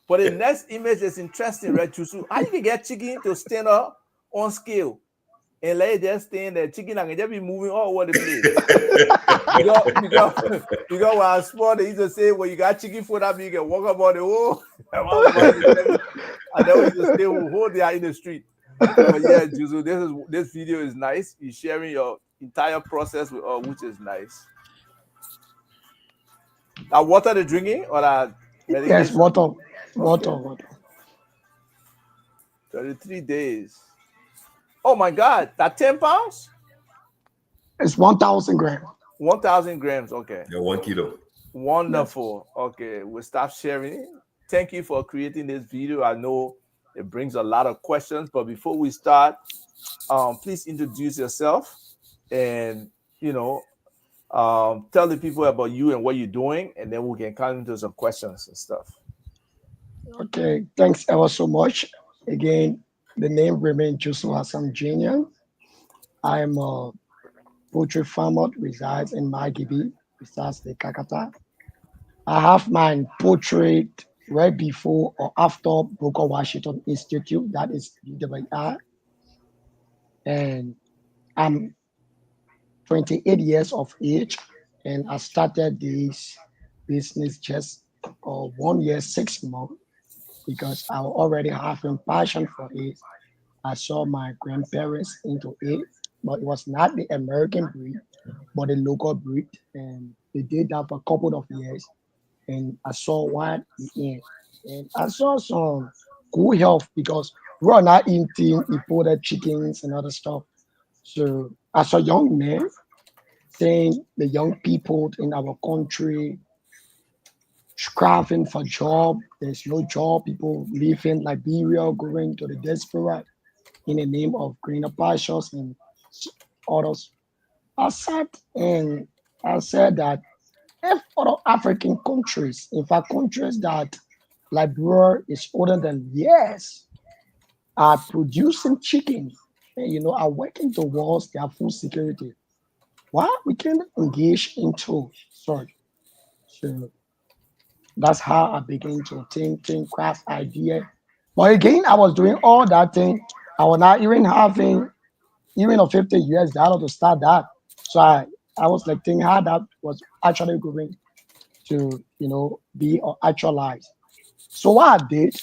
But the next image is interesting, right, Jusu? How you can get chicken to stand up on scale and let it just stand there? Chicken can just be moving all over the place. because when I sport, they used to say, well, you got chicken food up, you can walk about the whole. And then we just stay whole there in the street. But yeah, Jusu, this video is nice. You're sharing your entire process with us, which is nice. That water they're drinking or that medication? Yes, water. 33 days. Oh my God, that 10 pounds? It's 1,000 grams. 1,000 grams, okay. Yeah, 1 kilo. Wonderful. Okay, we'll stop sharing. Thank you for creating this video. I know it brings a lot of questions, but before we start, please introduce yourself and, tell the people about you and what you're doing, and then we can come into some questions and stuff. Okay, thanks ever so much. Again, the name remains Jusu Hassan Jr. I am a poultry farmer, resides in Magibi, besides the Kakata. I have my poultry right before or after Booker Washington Institute, that is UWI. And I'm 28 years of age, and I started this business just 1 year, 6 months, because I already have a passion for it. I saw my grandparents into it, but it was not the American breed, but the local breed. And they did that for a couple of years. And I saw what the end. And I saw some good health, because we are not eating imported chickens and other stuff. So as a young man, seeing the young people in our country striving for job, there's no job, people leaving Liberia, going to the desperate in the name of greener pastures and others. I sat and I said that if other African countries, in fact, countries that Liberia is older than years, are producing chicken and are working towards their food security, why we can engage into such. So that's how I began to think, craft idea. But again, I was doing all that thing. I was not even having even a $50 to start that. So I was like thinking how that was actually going to be actualized. So what I did,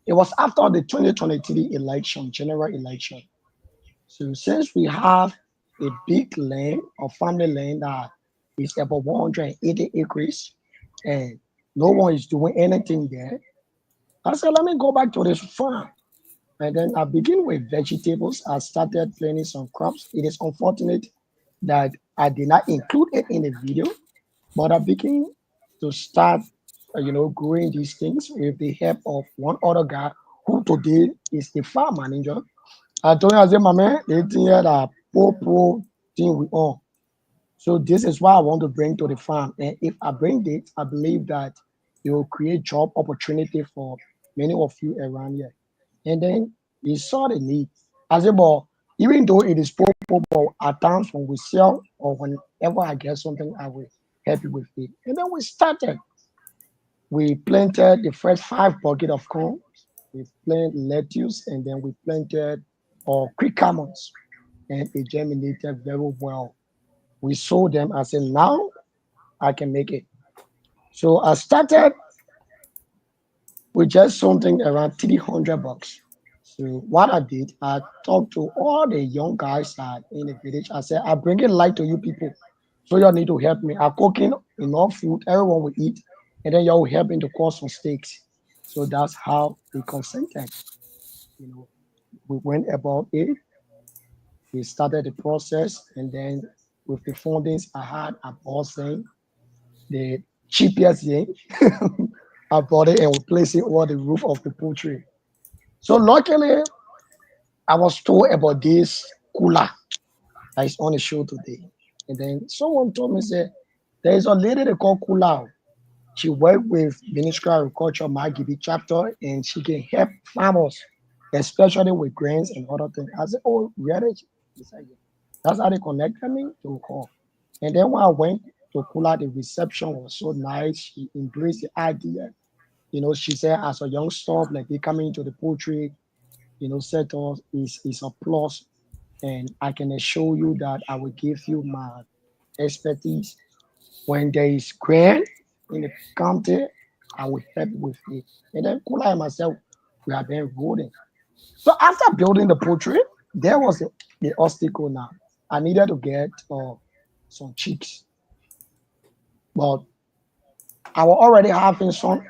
it was after the 2023 election, general election. So since we have a big land or family land that is about 180 acres and no one is doing anything there, I said, let me go back to this farm. And then I begin with vegetables. I started planting some crops. It is unfortunate that I did not include it in the video, but I began to start, growing these things with the help of one other guy who today is the farm manager. I told him, I said, my man, the thing here that poor thing we own. So this is what I want to bring to the farm. And if I bring it, I believe that it will create job opportunity for many of you around here. And then he saw the need. I said, but even though it is poor, but at times when we sell or whenever I get something, I will help you with it. And then we started. We planted the first 5 bucket of corn. We planted lettuce and then we planted quick almonds and it germinated very well. We sold them. I said, now I can make it. So I started with just something around $300. So what I did, I talked to all the young guys that in the village. I said, I bring it light to you people. So you all need to help me. I'm cooking enough food, everyone will eat, and then you all will help me to cost some steaks. So that's how we consented. You know, we went about it. We started the process, and then with the fundings I had, I bought saying the cheapest thing. I bought it and we placed it over the roof of the poultry. So luckily, I was told about this cooler that is on the show today. And then someone told me, say, there is a lady they call Kula. She worked with Ministry of Agriculture, Magibi chapter, and she can help farmers, especially with grains and other things. I said, oh, really? She said, yeah. That's how they connected me to her. And then when I went to Kula, the reception was so nice. She embraced the idea. She said, as a young staff, like they coming into the poultry, sector is a plus. And I can assure you that I will give you my expertise. When there is grant in the county, I will help you with it. And then Kula and myself, we have been rolling. So after building the poultry, there was the obstacle now. I needed to get some chicks. But I was already having some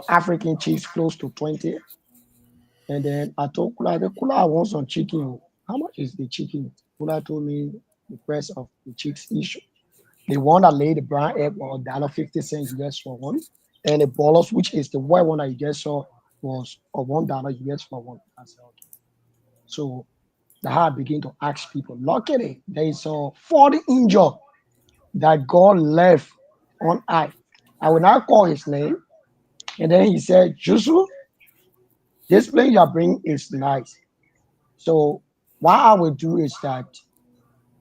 African chicks close to 20. And then I told Kula, Kula, I want some chicken. Oh. How much is the chicken? Kula told me the price of the chicks issue. The one that laid the brown egg was $1.50 US for one. And the bolos, which is the white one that you just saw, was $1 US for one. I said, okay. So the how I begin to ask people. Luckily, there is a 40 injured that God left on eye. I will not call his name. And then he said, Jusu, this plane you are bringing is nice. So what I will do is that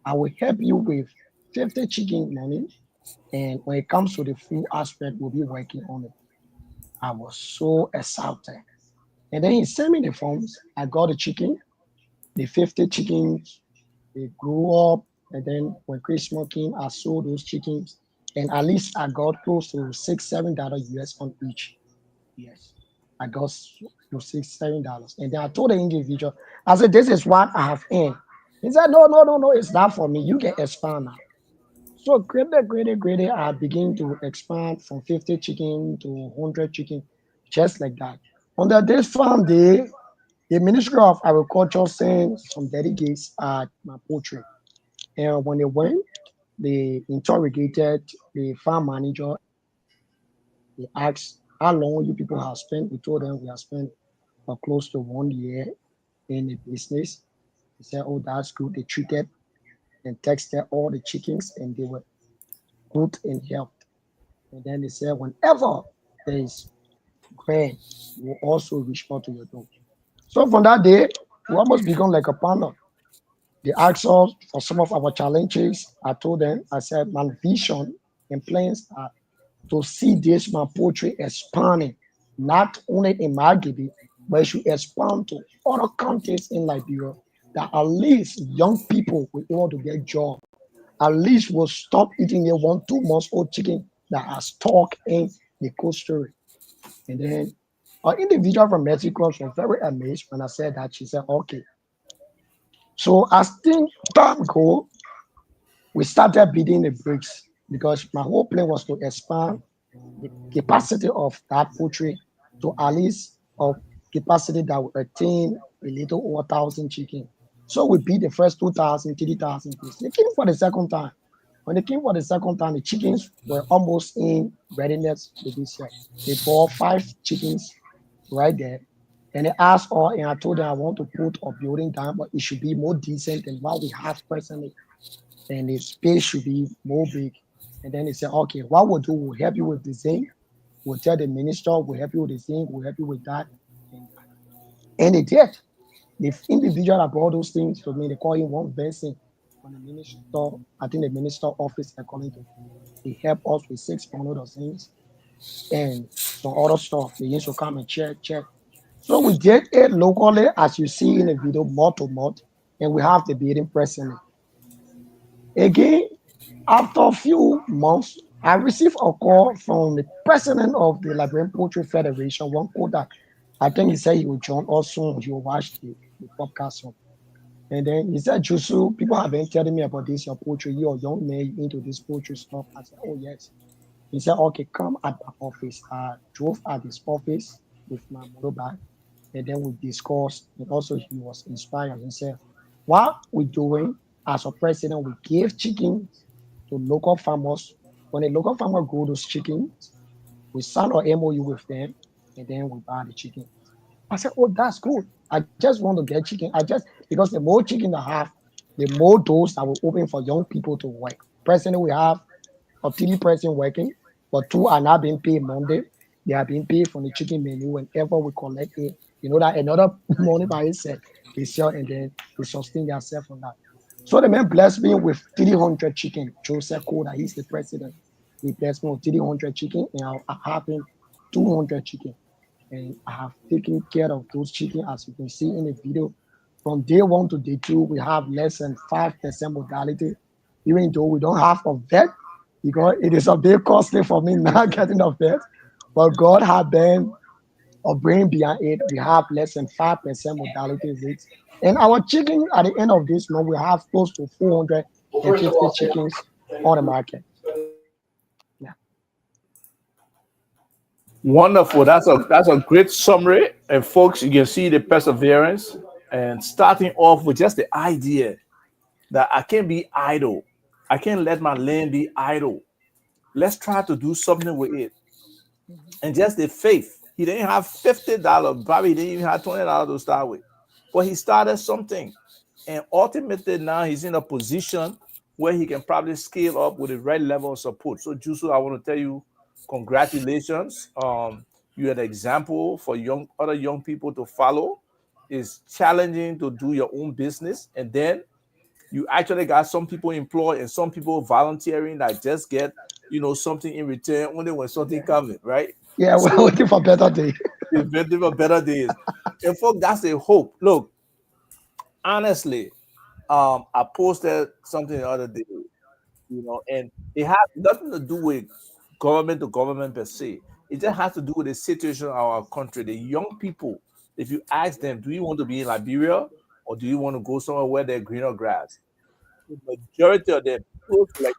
I will help you with 50 chicken money. And when it comes to the food aspect, we'll be working on it. I was so excited. And then he sent me the forms. I got the chicken, the 50 chickens. They grew up. And then when Christmas came, I sold those chickens. And at least I got close to $6, $7 US on each. Yes. I got to $6, $7. And then I told the individual, I said, this is what I have earned. He said, no, it's not for me. You can expand now. So gradually, I begin to expand from 50 chicken to 100 chicken, just like that. On the this farm day, The Ministry of Agriculture sent some delegates at my poultry. And when they went, they interrogated the farm manager and the farmer. They asked how long you people have spent. We told them we have spent close to 1 year in the business. They said, oh, that's good. They treated and texted all the chickens and they were good in health. And then they said, whenever there is grain, we'll also reach out to your door. So from that day, we almost become like a partner. They asked us for some of our challenges. I told them, I said, my vision and plans are to see this my poetry expanding, not only in Margibi, but it should expand to other counties in Liberia, that at least young people will be able to get job. At least will stop eating a 1, 2 months old chicken that has stuck in the cold storage. And then an individual from Mexico was very amazed when I said that. She said, okay. So as things time go, we started bidding the bricks because my whole plan was to expand the capacity of that poultry to at least a capacity that will attain a little over 1,000 chicken. So we beat the first 2,000, 3,000 piece. They came for the second time. When they came for the second time, the chickens were almost in readiness to be set. They bought 5 chickens right there. And they asked all, and I told them I want to put a building down, but it should be more decent than what we have presently. And the space should be more big. And then they said, okay, what we'll do, we'll help you with the zinc. We'll tell the minister, we'll help you with the zinc, we'll help you with that. And, and they did. The individual that brought those things to me, they call him one person from the minister, I think the minister office, according to him. He helped us with 600 of things and some other stuff. They used to come and check. So we did it locally, as you see in the video, month to month, and we have the building presently. Again, after a few months, I received a call from the president of the Liberian Poultry Federation, one Kodak. I think he said he will join us soon. He will watch the podcast soon. And then he said, Jusu, people have been telling me about this, your poultry. You're a young man, you into this poultry stuff. I said, oh, yes. He said, okay, come at my office. I drove at his office with my motorbike. And then we discussed. And also, he was inspired. He said, what we're doing as a president, we give chickens to local farmers. When a local farmer grow those chickens, we sign an MOU with them, and then we buy the chicken. I said, oh, that's good. I just want to get chicken. Because the more chicken I have, the more doors that will open for young people to work. Presently, we have a 3 person working, but 2 are not being paid Monday. They are being paid from the chicken menu whenever we collect it. You know that another money by itself, they sell and then they sustain themselves from that. So the man blessed me with 300 chicken. Joseph Koda, he's the president. He blessed me with 300 chicken, and I have him 200 chicken. And I have taken care of those chicken, as you can see in the video. From day 1 to day 2, we have less than 5% mortality, even though we don't have a vet, because it is a bit costly for me not getting a vet. But God has been a brain behind it. We have less than 5% mortality rate. And our chicken, at the end of this month, we have close to 450 chickens on the market. Yeah. Wonderful. That's a great summary. And folks, you can see the perseverance and starting off with just the idea that I can't be idle. I can't let my land be idle. Let's try to do something with it. And just the faith. He didn't have $50. Probably he didn't even have $20 to start with. But he started something. And ultimately now he's in a position where he can probably scale up with the right level of support. So Jusu, I want to tell you, congratulations. You're an example for other young people to follow. It's challenging to do your own business. And then you actually got some people employed and some people volunteering that just get, something in return only when something comes, right? Yeah, we're So waiting for better day. inventive for better days. And folks, that's a hope. Look, honestly, I posted something the other day, and it has nothing to do with government to government per se. It just has to do with the situation of our country. The young people, if you ask them, do you want to be in Liberia or do you want to go somewhere where there's greener grass? The majority of them, close to like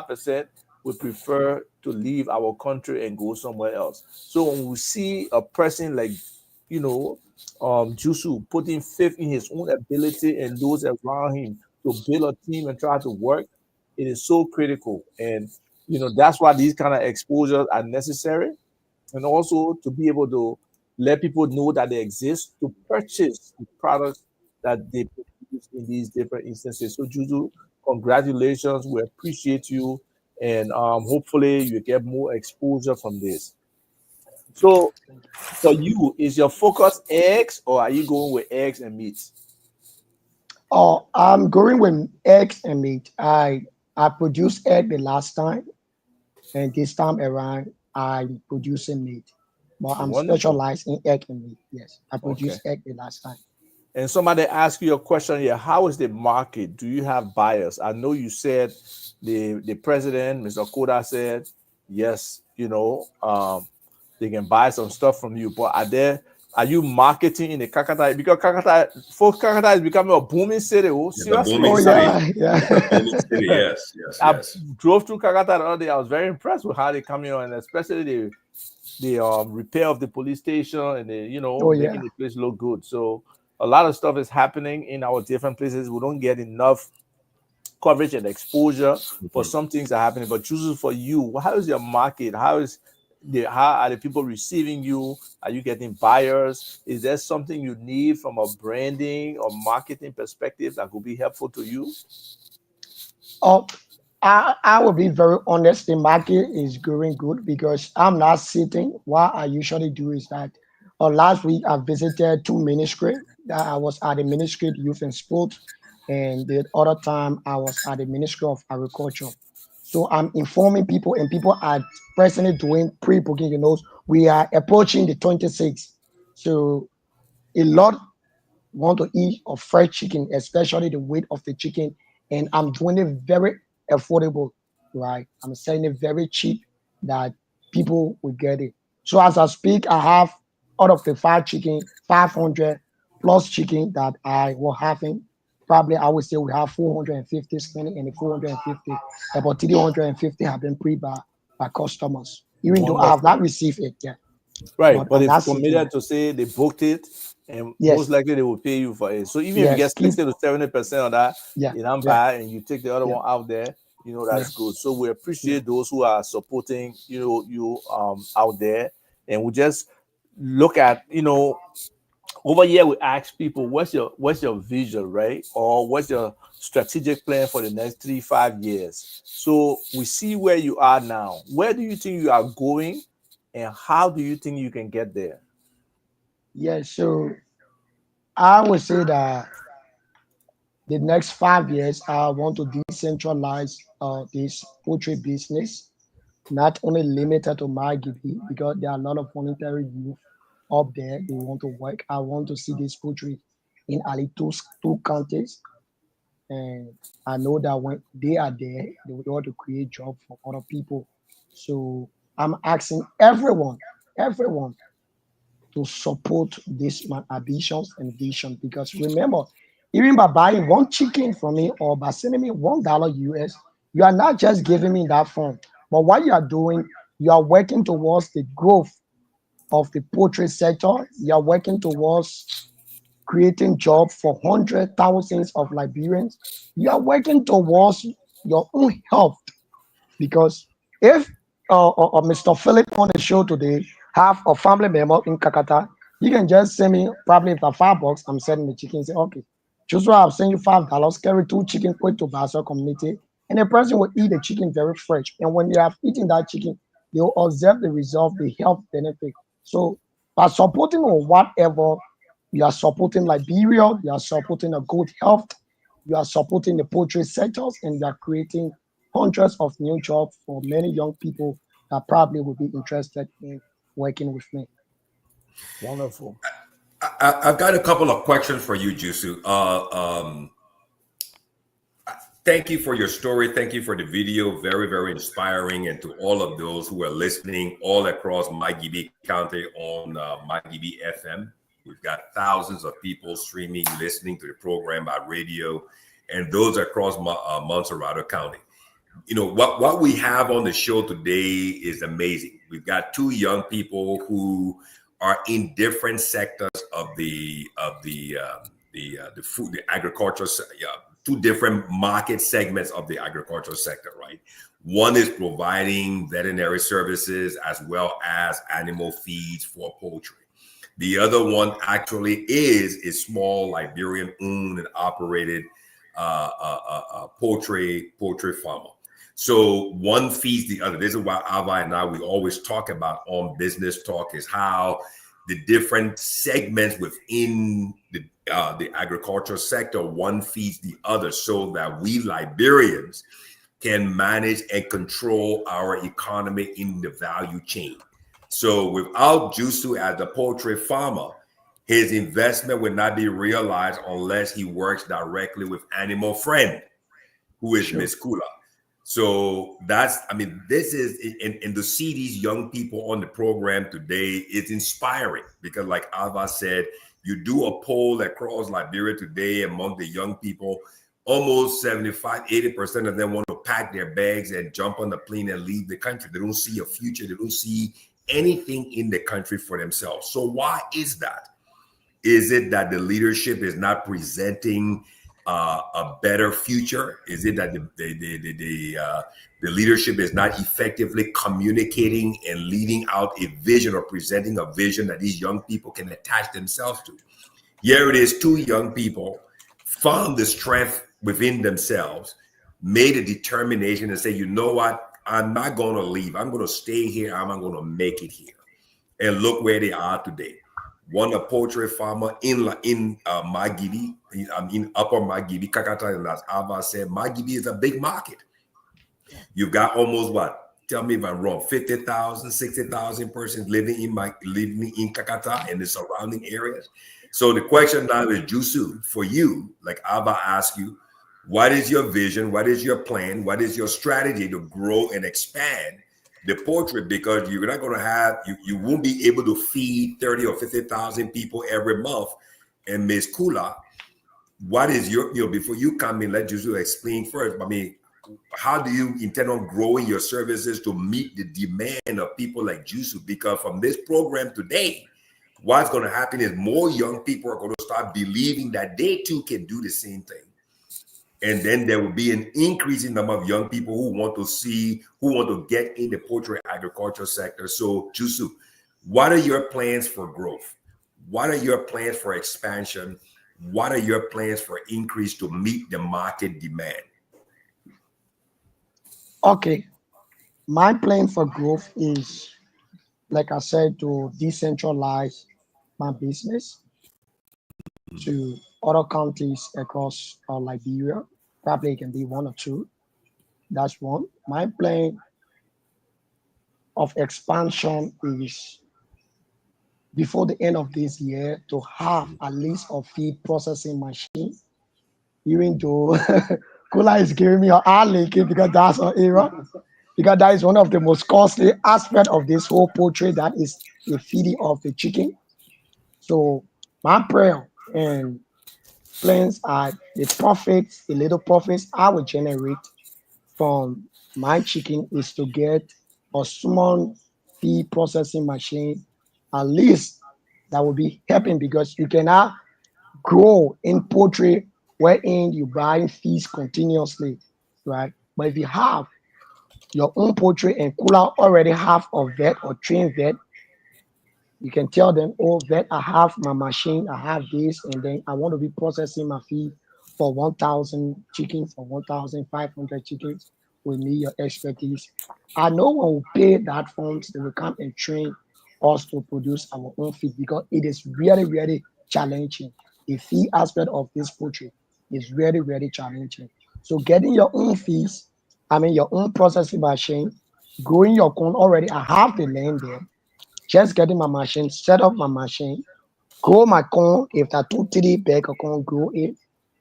95%, would prefer to leave our country and go somewhere else. So when we see a person like, you know, Jusu putting faith in his own ability and those around him to build a team and try to work, it is so critical. And that's why these kind of exposures are necessary, and also to be able to let people know that they exist to purchase the products that they produce in these different instances. So Juju, congratulations. We appreciate you, and hopefully you get more exposure from this. So for you, is your focus eggs or are you going with eggs and meat? Oh, I'm going with eggs and meat. I produced egg the last time, and this time around I'm producing meat. But I'm Wonderful. specialized in egg and meat. Yes, I Okay. produced egg the last time. And somebody asked you a question here. How is the market? Do you have buyers? I know you said the president, Mr. Koda, said yes, they can buy some stuff from you. But are you marketing in the Kakata? Because Kakata is becoming a booming city. Oh, It's a seriously. booming Oh city. yeah, It's a yeah. booming city. Yes, yes, I yes. drove through Kakata the other day. I was very impressed with how they come here, and especially the repair of the police station, and Oh making yeah. the place look good. So a lot of stuff is happening in our different places. We don't get enough coverage and exposure for Mhm. some things are happening. But choosing for you, how is your market? How are the people receiving you? Are you getting buyers? Is there something you need from a branding or marketing perspective that could be helpful to you? Oh, I will be very honest. The market is going good because I'm not sitting. What I usually do is that last week I visited two ministry. That I was at the Ministry of Youth and Sport, and the other time I was at the Ministry of Agriculture. So I'm informing people, and people are presently doing pre-booking. We are approaching the 26th, so a lot want to eat of fried chicken, especially the weight of the chicken. And I'm doing it very affordable, right? I'm selling it very cheap that people will get it. So as I speak, I have out of the five chicken, 500 plus chicken that I will having. Probably I would say we have 450 standing and the 450, about 350 have been pre by customers. Even though I have Wonderful. not received it yet, Right, but but I'm they've not sitting. committed to say they booked it, and most Yes, likely they will pay you for it. So even if you yes, get keep, 60 to 70% of that yeah, in Ampa yeah, and you take the other yeah, one out there, yeah, that's good. So we yeah. appreciate those who are supporting you out there, and we just look at over here we ask people what's your vision, right? Or what's your strategic plan for the next 3 5 years. So we see where you are now. Where do you think you are going, and how do you think you can get there? Yeah, so I would say that the next 5 years, I want to decentralize this poultry business, not only limited to my GP, because there are a lot of voluntary youth up there. They want to work. I want to see this poultry in at least two counties. And I know that when they are there, they will want to create job for other people. So I'm asking everyone to support this my ambitions and vision. Because remember, even by buying one chicken from me or by sending me $1 US, you are not just giving me that phone, but what you are doing, you are working towards the growth of the poultry sector. You are working towards creating jobs for hundreds, thousands of Liberians. You are working towards your own health because if Mr. Philip on the show today have a family member in Kakata, you can just send me probably for $5. I'm sending the chicken. Say, okay, Joshua, I'll send you $5. Carry two chicken quick to Basel community, and the person will eat the chicken very fresh. And when they have eaten that chicken, they will observe the result, the health benefit. So by supporting or whatever, you are supporting Liberia, you are supporting a good health, you are supporting the poultry sectors, and you are creating hundreds of new jobs for many young people that probably would be interested in working with me. Wonderful. I've got a couple of questions for you, Jusu. Thank you for your story. Thank you for the video. Very, very inspiring. And to all of those who are listening all across Magibie County on Magibie FM. We've got thousands of people streaming, listening to the program by radio, and those across Montserrado County. What we have on the show today is amazing. We've got two young people who are in different sectors of the food, the agriculture, two different market segments of the agricultural sector, right? One is providing veterinary services as well as animal feeds for poultry. The other one actually is a small Liberian owned and operated poultry farmer. So one feeds the other. This is why Ava and I, we always talk about on Business Talk, is how the different segments within the agricultural sector, one feeds the other, so that we Liberians can manage and control our economy in the value chain. So without Jusu as the poultry farmer, his investment would not be realized unless he works directly with Animal Friend, who is Miss Kula. So that's, I mean, this is, and to see these young people on the program today, it's inspiring, because like Alva said, you do a poll across Liberia today among the young people, almost 75, 80% of them want to pack their bags and jump on the plane and leave the country. They don't see a future. They don't see anything in the country for themselves. So why is that? Is it that the leadership is not presenting a better future? Is it that the leadership is not effectively communicating and leading out a vision or presenting a vision that these young people can attach themselves to? Here it is, two young people found the strength within themselves, made a determination and say, you know what, I'm not going to leave. I'm going to stay here. I'm going to make it here. And look where they are today. One, a poultry farmer in Magibi, in Upper Magibi, Kakata, and as Ava said, Magibi is a big market. You've got almost what? Tell me if I'm wrong. 50,000, 60,000 persons living in Kakata and the surrounding areas. So the question now is, Jusu, for you, like Ava asked you, what is your vision? What is your plan? What is your strategy to grow and expand the poultry? Because you're not going to have, you won't be able to feed 30 or 50,000 people every month. And Ms. Kula, what is your, before you come in, let Jusu explain first. I mean, how do you intend on growing your services to meet the demand of people like Jusu? Because from this program today, what's going to happen is more young people are going to start believing that they too can do the same thing. And then there will be an increasing number of young people who want to get in the poultry agriculture sector. So, Jusu, what are your plans for growth? What are your plans for expansion? What are your plans for increase to meet the market demand? Okay, my plan for growth is, like I said, to decentralize my business to other countries across Liberia. Probably it can be one or two. That's one. My plan of expansion is before the end of this year to have at least a feed processing machine. Even though Kula is giving me an eye licking because that's an error. Because that is one of the most costly aspect of this whole poultry, that is the feeding of the chicken. So my prayer and plans are the profits, the little profits I will generate from my chicken is to get a small feed processing machine, at least that will be helping, because you cannot grow in poultry wherein you buy feeds continuously, right? But if you have your own poultry and Kula already have a vet or trained vet, you can tell them, oh, vet, I have my machine, I have this, and then I want to be processing my feed for 1,000 chickens or 1,500 chickens. We need your expertise. I know when we pay that funds, they will come and train us to produce our own feed, because it is really, really challenging. The feed aspect of this poultry is really, really challenging. So getting your own feeds, your own processing machine, growing your corn already, I have the land there. Just getting my machine, set up my machine, grow my corn. If that 2-3 bag of corn, grow it.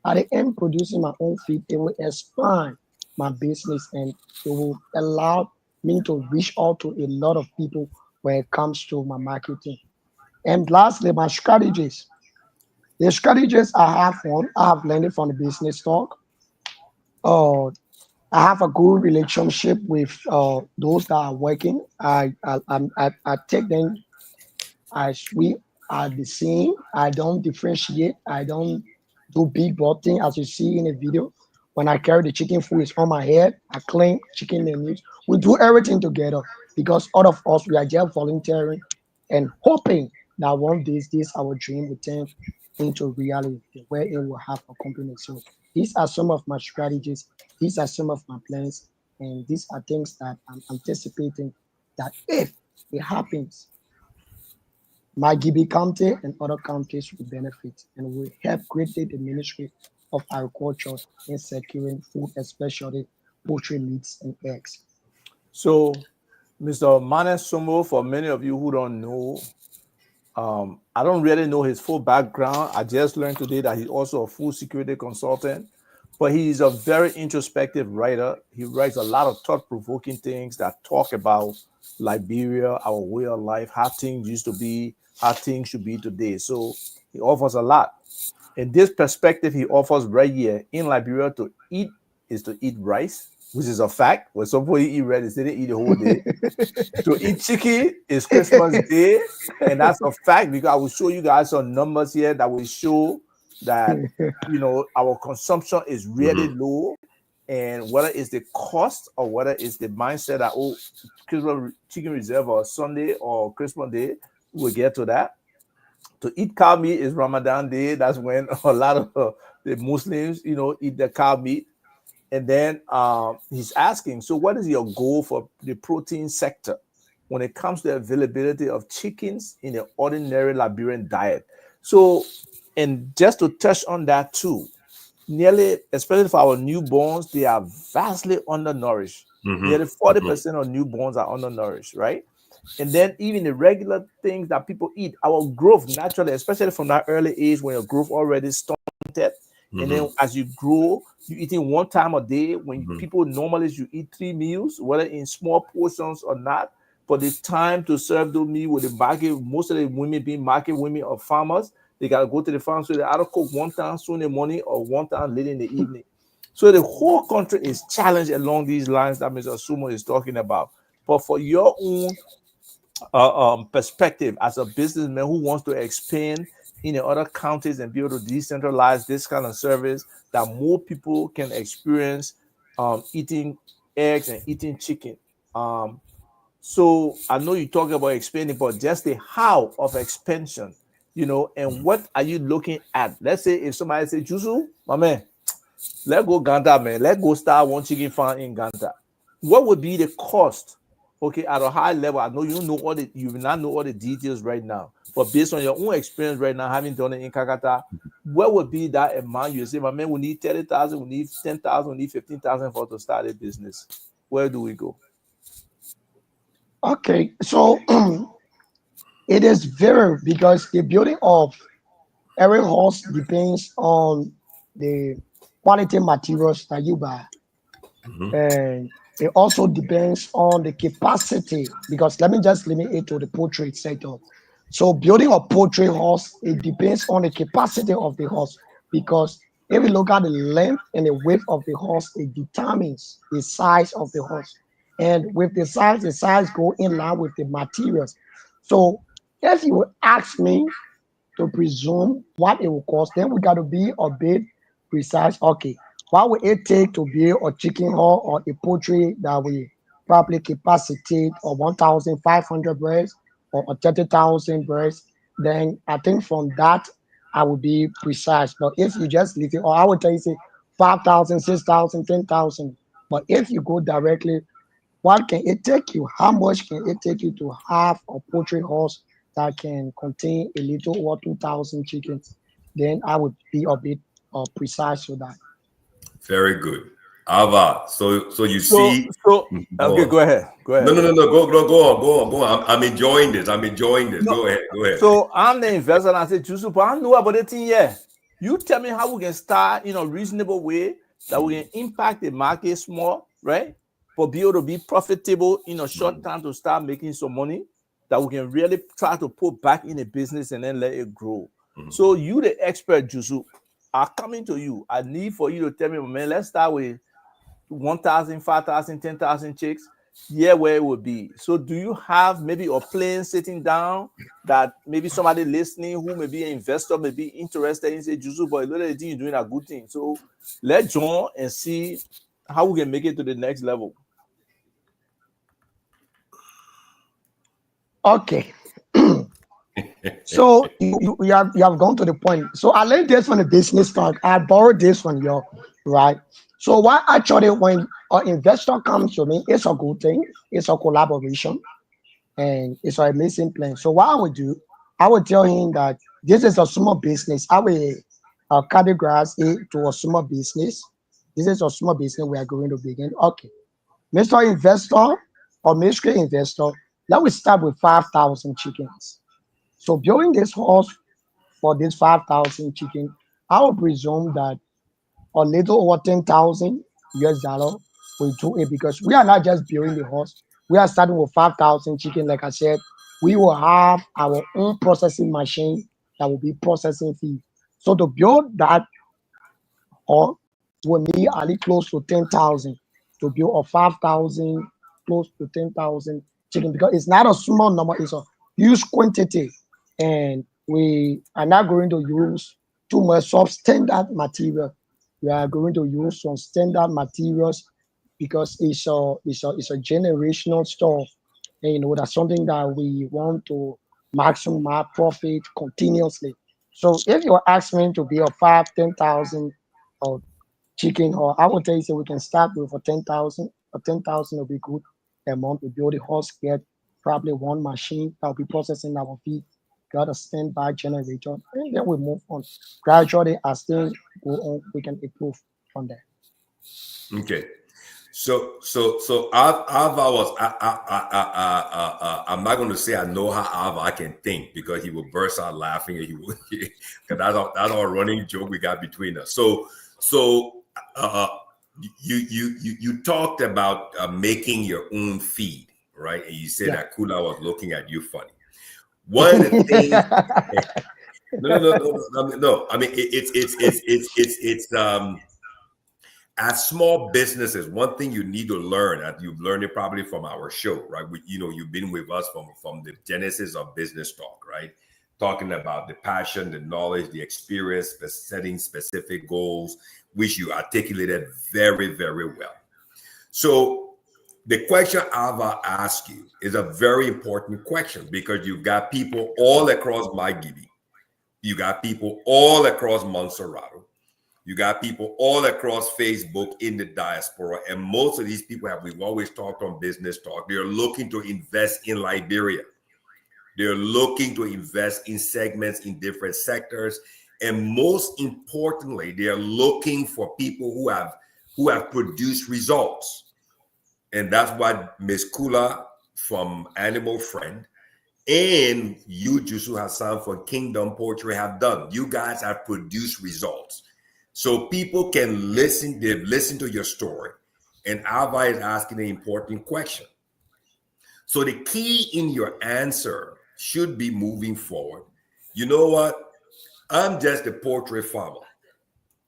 At the end, producing my own feed, it will expand my business and it will allow me to reach out to a lot of people when it comes to my marketing. And lastly, my strategies. The strategies I have learned from the business talk. I have a good relationship with those that are working. I take them as we are the same. I don't differentiate. I don't do big board thing as you see in the video. When I carry the chicken food, it's on my head. I clean chicken menus. We do everything together because all of us we are just volunteering and hoping that one day this our dream will turn into reality where it will have a company. So these are some of my strategies. These are some of my plans, and these are things that I'm anticipating that if it happens, my Gibi County and other counties will benefit and will help greatly the Ministry of Agriculture in securing food, especially poultry meats and eggs. So, Mr. Mane Somo, for many of you who don't know, I don't really know his full background. I just learned today that he's also a food security consultant, but he's a very introspective writer. He writes a lot of thought-provoking things that talk about Liberia, our way of life, how things used to be, how things should be today. So he offers a lot. In this perspective, he offers right here in Liberia to eat is to eat rice, which is a fact. When somebody eat rice, they didn't eat the whole day. To eat chicken is Christmas Day, and that's a fact because I will show you guys some numbers here that will show that our consumption is really low, and whether it's the cost or whether it's the mindset that Christmas chicken reserve or Sunday or Christmas Day, we'll get to that. To eat cow meat is Ramadan Day. That's when a lot of the Muslims, eat the cow meat. And then he's asking, so what is your goal for the protein sector when it comes to the availability of chickens in the ordinary Liberian diet? So, and just to touch on that too, nearly, especially for our newborns, they are vastly undernourished. Nearly 40% of newborns are undernourished, right? And then even the regular things that people eat, our growth naturally, especially from that early age when your growth already stunted, and then as you grow, you eating one time a day. When people normally you eat 3 meals, whether in small portions or not. But it's time to serve those meals with the market. Most of the women being market women or farmers, they gotta go to the farm, so they either cook one time soon in the morning or one time late in the evening. So the whole country is challenged along these lines that Mr. Sumo is talking about. But for your own perspective as a businessman who wants to expand in the other counties and be able to decentralize this kind of service that more people can experience eating eggs and eating chicken. So I know you talk about expanding, but just the how of expansion, and what are you looking at? Let's say if somebody say, Jusu, my man, let's go Ganta, man. Let's go start one chicken farm in Ganta. What would be the cost? Okay, at a high level, I know you will not know all the details right now, but based on your own experience right now, having done it in Kakata, what would be that amount you say, my man, we need 30,000, we need 10,000, we need 15,000 for to start a business? Where do we go? Okay, so it is very because the building of every horse depends on the quality materials that you buy. And it also depends on the capacity because let me just limit it to the poultry sector. So building a poultry horse, it depends on the capacity of the horse because if we look at the length and the width of the horse, it determines the size of the horse. And with the size go in line with the materials. So if you ask me to presume what it will cost, then we got to be a bit precise. Okay, what will it take to build a chicken hall or a poultry that will probably capacitate or 1,500 birds or 30,000 birds? Then I think from that I will be precise. But if you just leave it, or I would tell you say 5,000, 6,000, 10,000. But if you go directly, what can it take you? How much can it take you to have a poultry house that can contain a little over 2,000 chickens? Then I would be a bit precise with that. Very good. Ava, so you So, see, go okay, on. go ahead. No, go on. I'm enjoying this. No, Go ahead. so I'm the investor and I say, Joseph, I know about the thing, yeah. You tell me how we can start in a reasonable way that we can impact the market small, right? But be able to be profitable in a short time to start making some money that we can really try to put back in the business and then let it grow. So you, the expert, Joseph, are coming to you. I need for you to tell me, man, let's start with 1,000, 5,000, 10,000 chicks. yeah, where it would be. So do you have maybe a plan sitting down that maybe somebody listening who may be an investor may be interested in say, Jusu, boy, look at the thing you're doing a good thing. So let's join and see how we can make it to the next level. Okay. So you have gone to the point. So I learned this from the business talk. I borrowed this from you, right? So why actually when an investor comes to me, it's a good thing. It's a collaboration and it's an amazing plan. So what I would do, I would tell him that this is a small business. I will categorize it to a small business. This is a small business we are going to begin. Okay, Mr. Investor or Mr. Investor, let me start with 5,000 chickens. So building this horse for this 5,000 chicken, I would presume that a little over 10,000 US dollar will do it because we are not just building the horse. We are starting with 5,000 chicken. Like I said, we will have our own processing machine that will be processing feed. So to build that horse, will need at least close to 10,000 to build a 5,000, close to 10,000 chicken because it's not a small number, it's a huge quantity. And we are not going to use too much substandard material. We are going to use some standard materials because it's a generational store. And that's something that we want to maximize profit continuously. So if you ask me to be a 10,000 or chicken, or I would tell you, so we can start with a 10,000. A 10,000 will be good a month. We build a horse, get probably one machine that will be processing our feed, got a standby generator, and then we move on. Gradually, as things go on, we can improve from there. Okay. So Ava was I'm not going to say I know how Ava can think because he will burst out laughing and he will because that's our running joke we got between us. So you talked about making your own feed, right? And you said that Kula was looking at you funny. One of the things. No. I mean, it's as small businesses, one thing you need to learn, and you've learned it probably from our show, right? You've been with us from the genesis of Business Talk, right? Talking about the passion, the knowledge, the experience, the setting specific goals, which you articulated very, very well. So the question Ava asked you is a very important question because you've got people all across Maigibi. You got people all across Montserrat. You got people all across Facebook in the diaspora. And most of these people we've always talked on Business Talk. They're looking to invest in Liberia. They're looking to invest in segments in different sectors. And most importantly, they're looking for people who have produced results. And that's what Ms. Kula from Animal Friend and you, Jusu Hassan from Kingdom Poetry have done. You guys have produced results. So people can listen, they've listened to your story. And Ava is asking an important question. So the key in your answer should be moving forward. You know what? I'm just a poultry farmer.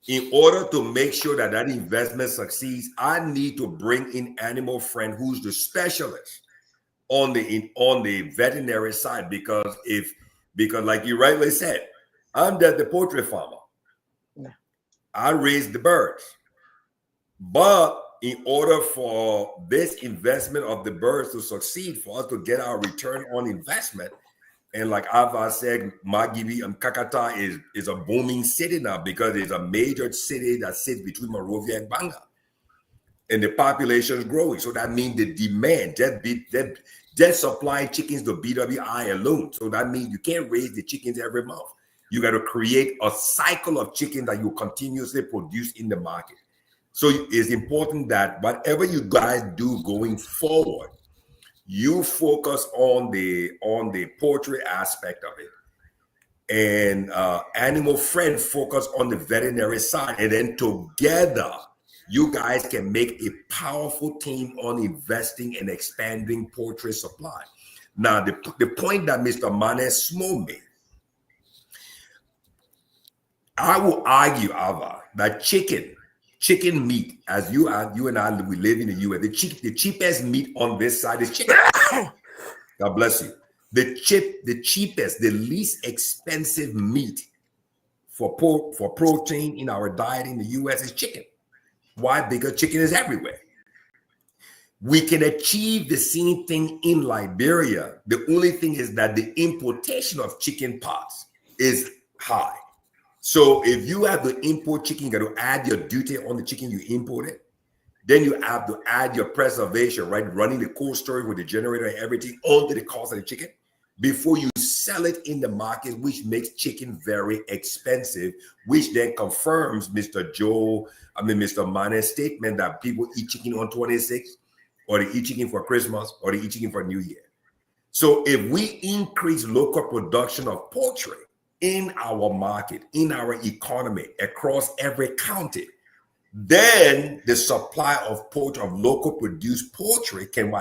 In order to make sure that investment succeeds, I need to bring in Animal Friend, who's the specialist on the veterinary side, because like you rightly said, I'm just the poultry farmer. I raise the birds. But in order for this investment of the birds to succeed, for us to get our return on investment, and like Ava said, Maigibi and Kakata is a booming city now because it's a major city that sits between Monrovia and Banga. And the population is growing. So that means the demand, just supplying chickens to BWI alone. So that means you can't raise the chickens every month. You got to create a cycle of chicken that you continuously produce in the market. So it's important that whatever you guys do going forward, you focus on the poultry aspect of it, and Animal Friend focus on the veterinary side, and then together you guys can make a powerful team on investing and expanding poultry supply. Now, the point that Mr. Mane Smo made, I will argue, Ava, that chicken chicken meat, as you and I, we live in the U.S., the cheapest meat on this side is chicken. God bless you. The cheapest, the least expensive meat for protein in our diet in the U.S. is chicken. Why? Because chicken is everywhere. We can achieve the same thing in Liberia. The only thing is that the importation of chicken pots is high. So if you have to import chicken, you got to add your duty on the chicken you imported. Then you have to add your preservation, right? Running the cold storage with the generator and everything onto the cost of the chicken before you sell it in the market, which makes chicken very expensive, which then confirms Mr. Mane's statement that people eat chicken on 26, or they eat chicken for Christmas, or they eat chicken for New Year. So if we increase local production of poultry in our market, in our economy, across every county, then the supply of poultry, of local produced poultry can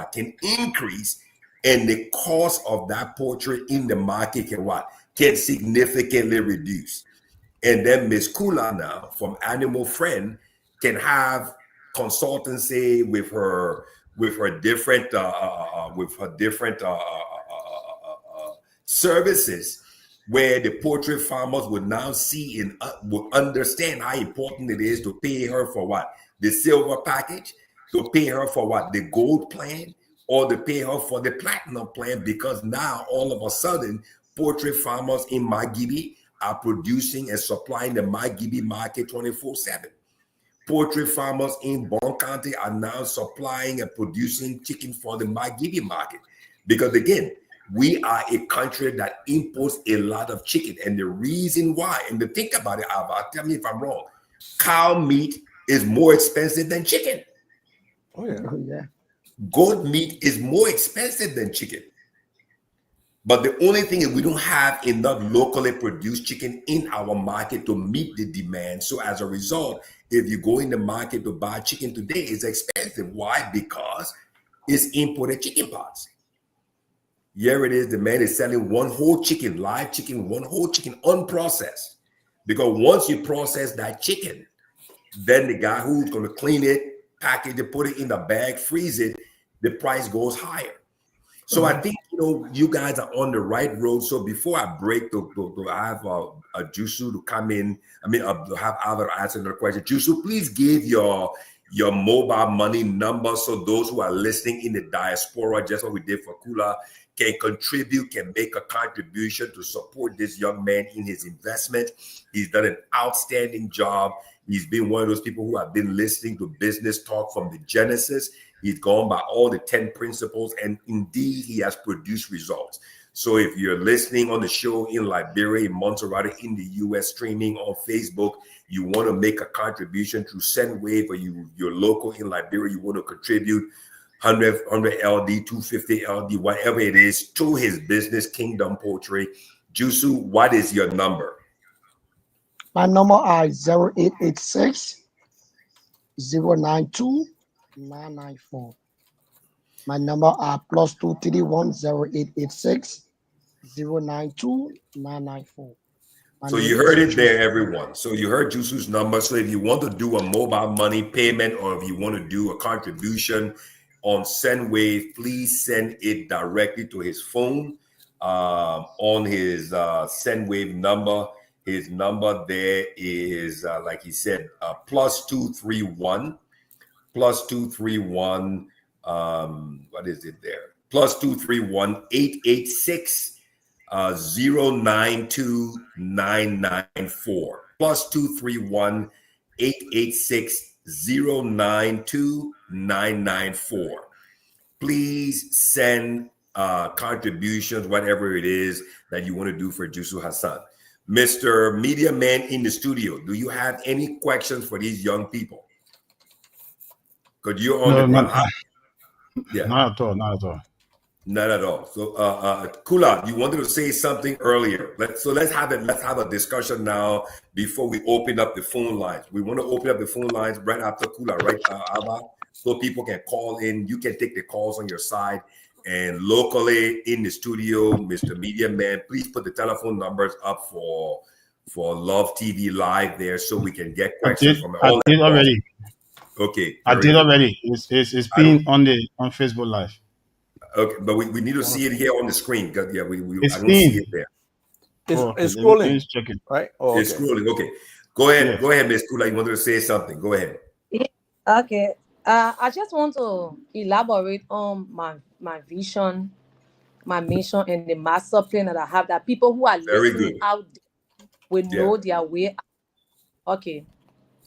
increase, and the cost of that poultry in the market can significantly reduce. And then Miss Kula now from Animal Friend can have consultancy with her different services, where the poultry farmers would now see and will understand how important it is to pay her for the silver package, to pay her for the gold plan, or to pay her for the platinum plan, because now all of a sudden poultry farmers in Magibi are producing and supplying the Magibi market 24/7. Poultry farmers in Bon County are now supplying and producing chicken for the Magibi market, because again, we are a country that imports a lot of chicken. And the reason why, and to think about it, Alva, tell me if I'm wrong, cow meat is more expensive than chicken. Oh, yeah. Oh, yeah. Goat meat is more expensive than chicken. But the only thing is we don't have enough locally produced chicken in our market to meet the demand. So as a result, if you go in the market to buy chicken today, it's expensive. Why? Because it's imported chicken pots. Here it is, the man is selling one whole chicken, live chicken, one whole chicken, unprocessed. Because once you process that chicken, then the guy who's going to clean it, package it, put it in the bag, freeze it, the price goes higher. So I think, you guys are on the right road. So before I break, to have a Jusu to come in, to have Alvaro answer another question. Jusu, please give your mobile money number so those who are listening in the diaspora, just what we did for Kula, can contribute, can make a contribution to support this young man in his investment. He's done an outstanding job. He's been one of those people who have been listening to business talk from the genesis. He's gone by all the 10 principles, and indeed, he has produced results. So if you're listening on the show in Liberia, in Montserrat, in the U.S., streaming on Facebook, you want to make a contribution through SendWave, or you're local in Liberia, you want to contribute 100 LD, 250 LD, whatever it is, to his business, Kingdom Poultry. Jusu, what is your number? My number is 0886 092 994. My number are +231 0886 092 994. So you heard it there, everyone. So you heard Jusu's number. So if you want to do a mobile money payment, or if you want to do a contribution on SendWave, please send it directly to his phone on his SendWave number. His number there is, like he said, +231. What is it there? +231 886 092 994. +231 886 092 994. Please send contributions, whatever it is that you want to do for Jusu Hassan. Mr. Media Man in the studio, do you have any questions for these young people? Because you're on No, yeah. not at all. Not at all. Not at all. So, Kula, you wanted to say something earlier. Let's have a discussion now before we open up the phone lines. We want to open up the phone lines right after Kula, right, Alba, so people can call in. You can take the calls on your side, and locally in the studio, Mr. Media Man, please put the telephone numbers up for for Love TV Live there so we can get I questions did. from I all did across. already. Okay, I very did good. already. It's I don't. being on Facebook Live. Okay, but we need to see it here on the screen. 'Cause, yeah, we I It's don't see pinned. it there. It's, Oh, okay. it's Let me scrolling, check it. right? Oh, It's okay. scrolling. Okay, Yes. go ahead, Miss Kula. You wanted to say something? Go ahead. Yeah, okay. I just want to elaborate on my vision, my mission, and the master plan that I have. That people who are Very listening good. out there will Yeah. know their way. Okay,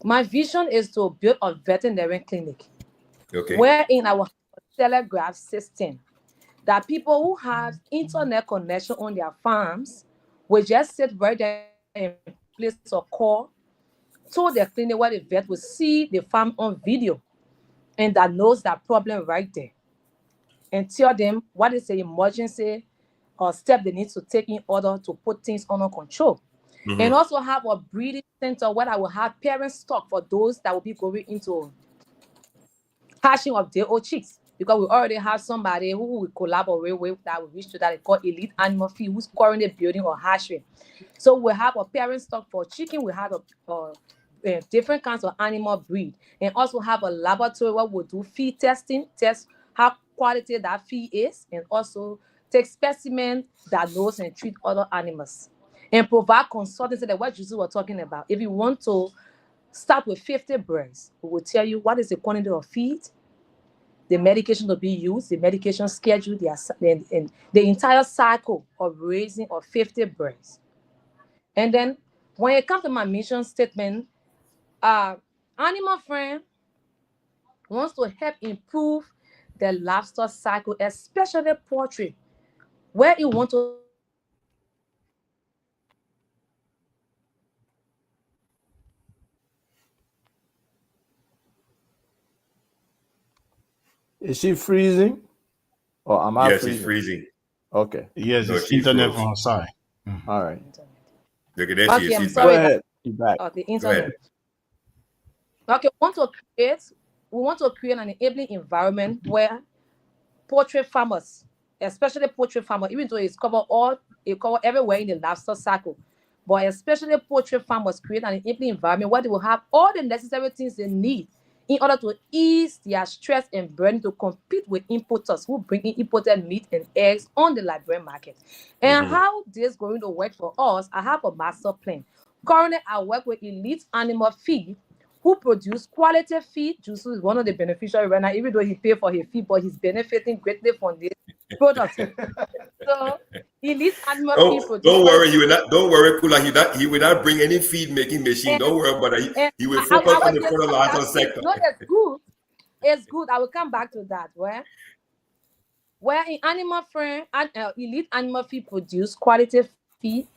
my vision is to build a veterinary clinic Okay. wherein our telegraph system that people who have internet connection on their farms will just sit right there and place a call to the clinic where the vet will see the farm on video and that knows that problem right there and tell them what is the emergency or step they need to take in order to put things under control. And Mm-hmm. also have a breeding center where I will have parent stock for those that will be going into hatching of their own chicks. Because we already have somebody who we collaborate with that we reach to that they call Elite Animal Feed, who's currently building or hatchery. So we have a parent stock for chicken. We have different kinds of animal breed, and also have a laboratory where we do feed testing, test how quality that feed is, and also take specimen, diagnose and treat other animals, and provide consultancy that what Jesus was talking about. If you want to start with 50 birds, we will tell you what is the quantity of feed, the medication to be used, the medication schedule, and the entire cycle of raising of 50 birds. And then when it comes to my mission statement, Animal Friend wants to help improve the livestock cycle, especially poultry, where it wants to help improve the livestock cycle by providing quality feed to meet the need of poultry farmers. Is she freezing or am I Yes, she's freezing? freezing. Okay. Yes, No, it's she internet froze. from our side. All right. Internet. Look at there she Okay, is. I'm She's Go back. sorry, guys. ahead. Be back. The Go ahead. internet. Okay, we want to create an enabling environment where poultry farmers, especially poultry farmers, even though it cover everywhere in the livestock cycle, but especially poultry farmers create an enabling environment where they will have all the necessary things they need in order to ease their stress and burden to compete with importers who bring in imported meat and eggs on the Liberian market. And Mm-hmm. how this is going to work for us, I have a master plan. Currently, I work with Elite Animal Feed, who produce quality feed. Juice is one of the beneficiaries right now, even though he paid for his feed, but he's benefiting greatly from this product. So, Elite Animal Feed produce Don't worry. quality You will feed. not. Don't worry, Kula. He will not bring any feed making machine. And, Don't worry about it. and He will I focus on will the discuss fertilizer that too. sector. No, it's good. It's good. I will come back to that. Where in Animal Friend and Elite Animal Feed produce quality feed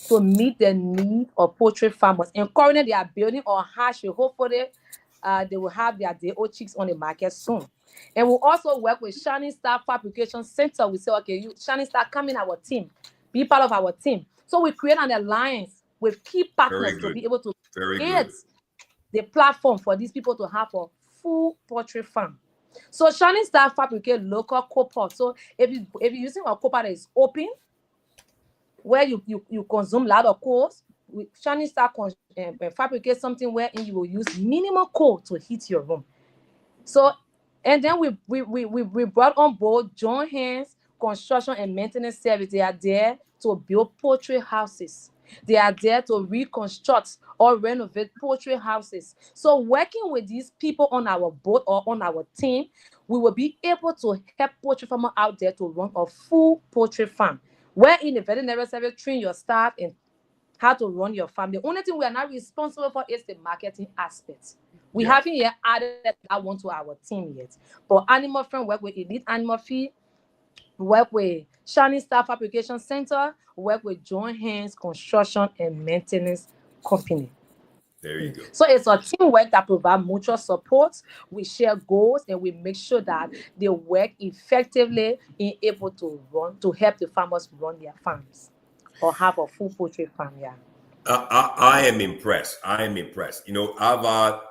to meet the need of poultry farmers. And currently, they are building or hatchery. Hopefully, they will have their day-old chicks on the market soon. And we'll also work with Shining Star Fabrication Center. We say, okay, you Shining Star, come in our team, be part of our team. So we create an alliance with key Very partners to good. be able to Very create good. the platform for these people to have a full poultry farm. So Shining Star fabricate local copper. So if you're using a copper that is open, where you consume a lot of coals, we Shining Star fabricate something where you will use minimal coal to heat your room. So, and then we brought on board John Hands Construction and Maintenance Service. They are there to build poultry houses. They are there to reconstruct or renovate poultry houses. So, working with these people on our boat or on our team, we will be able to help poultry farmers out there to run a full poultry farm. Where in the veterinary service, train your staff and how to run your farm. The only thing we are not responsible for is the marketing aspect. We Yeah. haven't yet added that one to our team yet. But Animal Friend work with Elite Animal Feed, work with Shining Star Fabrication Center, work with Joint Hands Construction and Maintenance Company. There you go. So it's a teamwork that provides mutual support. We share goals and we make sure that they work effectively in able to help the farmers run their farms or have a full poultry farm. Yeah. I am impressed. I am impressed. You know,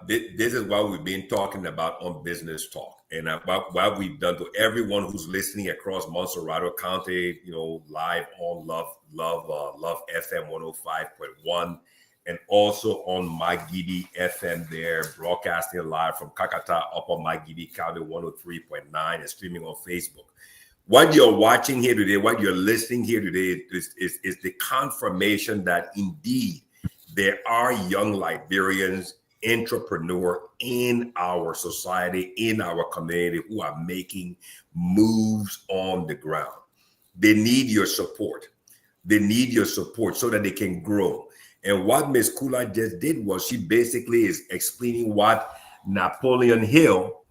this is what we've been talking about on Business Talk, and about what we've done to everyone who's listening across Montserrado County. You know, live on Love FM 105.1, and also on MyGB FM. There, broadcasting live from Kakata up on MyGB County 103.9, and streaming on Facebook. What you're watching here today, what you're listening here today is the confirmation that indeed there are young Liberians, entrepreneurs in our society, in our community who are making moves on the ground. They need your support. They need your support so that they can grow. And what Ms. Kula just did was she basically is explaining what Napoleon Hill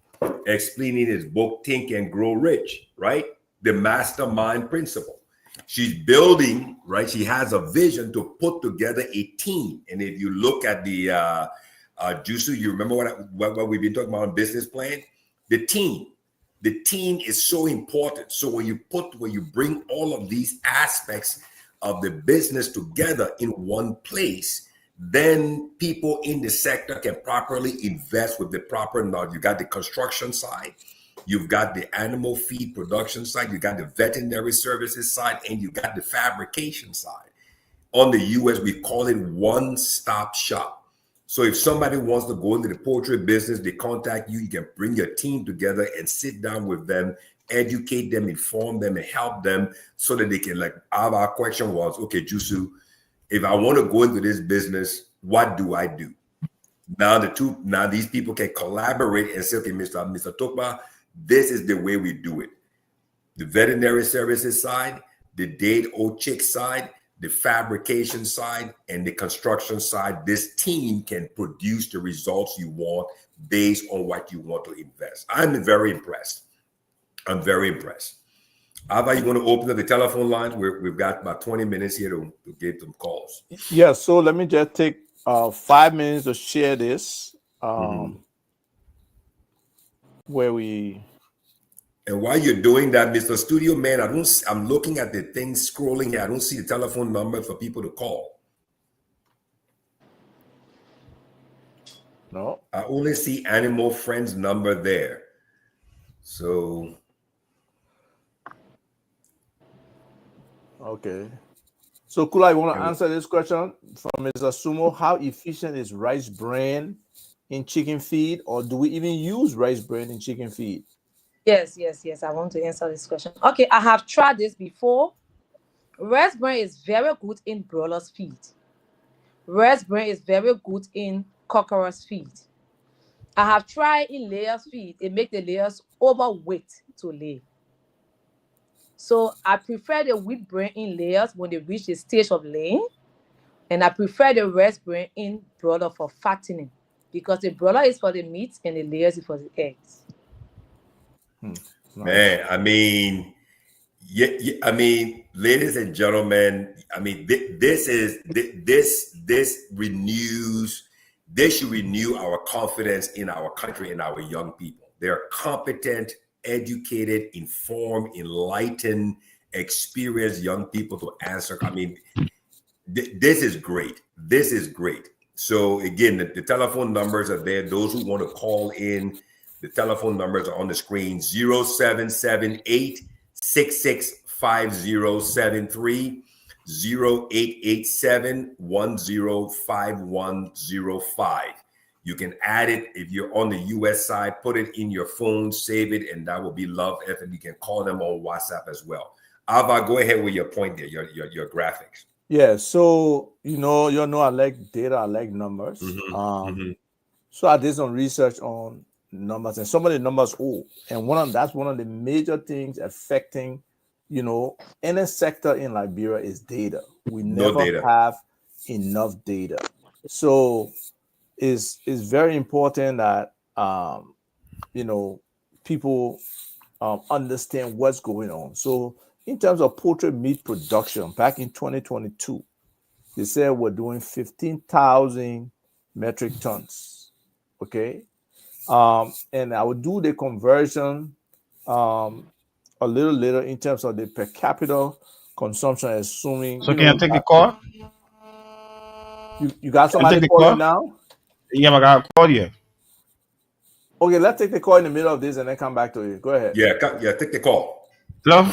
explaining his book, Think and Grow Rich, right? The mastermind principle. She's building, right? She has a vision to put together a team. And if you look at the Jusu, you remember what we've been talking about on business plan? The team is so important. So when you bring all of these aspects of the business together in one place, then people in the sector can properly invest with the proper knowledge. You got the construction side, you've got the animal feed production side, you got the veterinary services side, and you got the fabrication side. On the US, we call it one-stop shop. So if somebody wants to go into the poultry business, they contact you, you can bring your team together and sit down with them, educate them, inform them, and help them so that they can, like, our question was, okay, Jusu, if I want to go into this business, what do I do? Now these people can collaborate and say, okay, Mr. Tokba, this is the way we do it. The veterinary services side, the date old chick side, the fabrication side, and the construction side. This team can produce the results you want based on what you want to invest. I'm very impressed. I'm very impressed. How about you going to open up the telephone lines? We've got about 20 minutes here to get some calls. Yeah, so let me just take 5 minutes to share this. Where we... And while you're doing that, Mr. Studio Man, I'm looking at the thing scrolling here. I don't see the telephone number for people to call. No. I only see Animal Friends number there. So... Okay. So, Kula, you want to answer this question from Mr. Sumo? How efficient is rice bran in chicken feed, or do we even use rice bran in chicken feed? Yes. I want to answer this question. Okay, I have tried this before. Rice bran is very good in broilers feed. Rice bran is very good in cockroach feed. I have tried in layers feed. It makes the layers overweight to lay. So I prefer the wheat bran in layers when they reach the stage of laying, and I prefer the rice bran in broiler for fattening, because the broiler is for the meat and the layers is for the eggs. Nice. Man, I mean, ladies and gentlemen, I mean, this should renew our confidence in our country and our young people. They're competent, educated, informed, enlightened, experienced young people to answer. I mean, this is great. This is great. So again, the telephone numbers are there. Those who want to call in, the telephone numbers are on the screen: 0778 665073, 0887 105105. You can add it if you're on the US side, put it in your phone, save it, and that will be Love FM. You can call them on WhatsApp as well. Ava, go ahead with your point there, your graphics. Yeah, so I like data, I like numbers. So I did some research on numbers, and some of the numbers and that's one of the major things affecting any sector in Liberia is data. We never have enough data. So it's very important that people understand what's going on. So in terms of poultry meat production, back in 2022, they said we're doing 15,000 metric tons. Okay. And I would do the conversion a little later in terms of the per capita consumption, assuming. So can I take the call? You got You take somebody the calling call? now? Yeah, I got a call you. Okay, let's take the call in the middle of this and then come back to you. Go ahead. Yeah, take the call. Hello?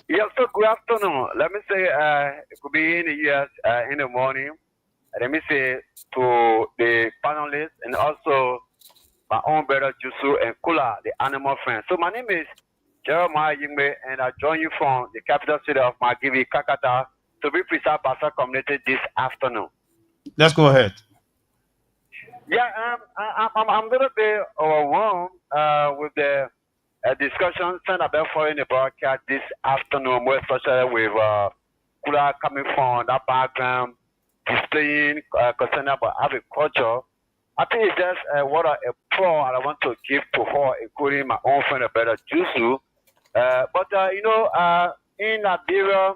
Yes, sir. Good afternoon. Let me say, it could be in the US in the morning. Let me say to the panelists and also my own brother Jusu and Kula, the animal friend. So my name is Jeremiah Yingbe, and I join you from the capital city of Magivi, Kakata, to be precise, Pastor Community this afternoon. Let's go ahead. Yeah, I'm going to be overwhelmed with the discussion sent about following the broadcast this afternoon, more especially with Kula coming from that background, displaying concern about agriculture. I think it's just what a pro I want to give to her, including my own friend, brother Jusu. But in Liberia,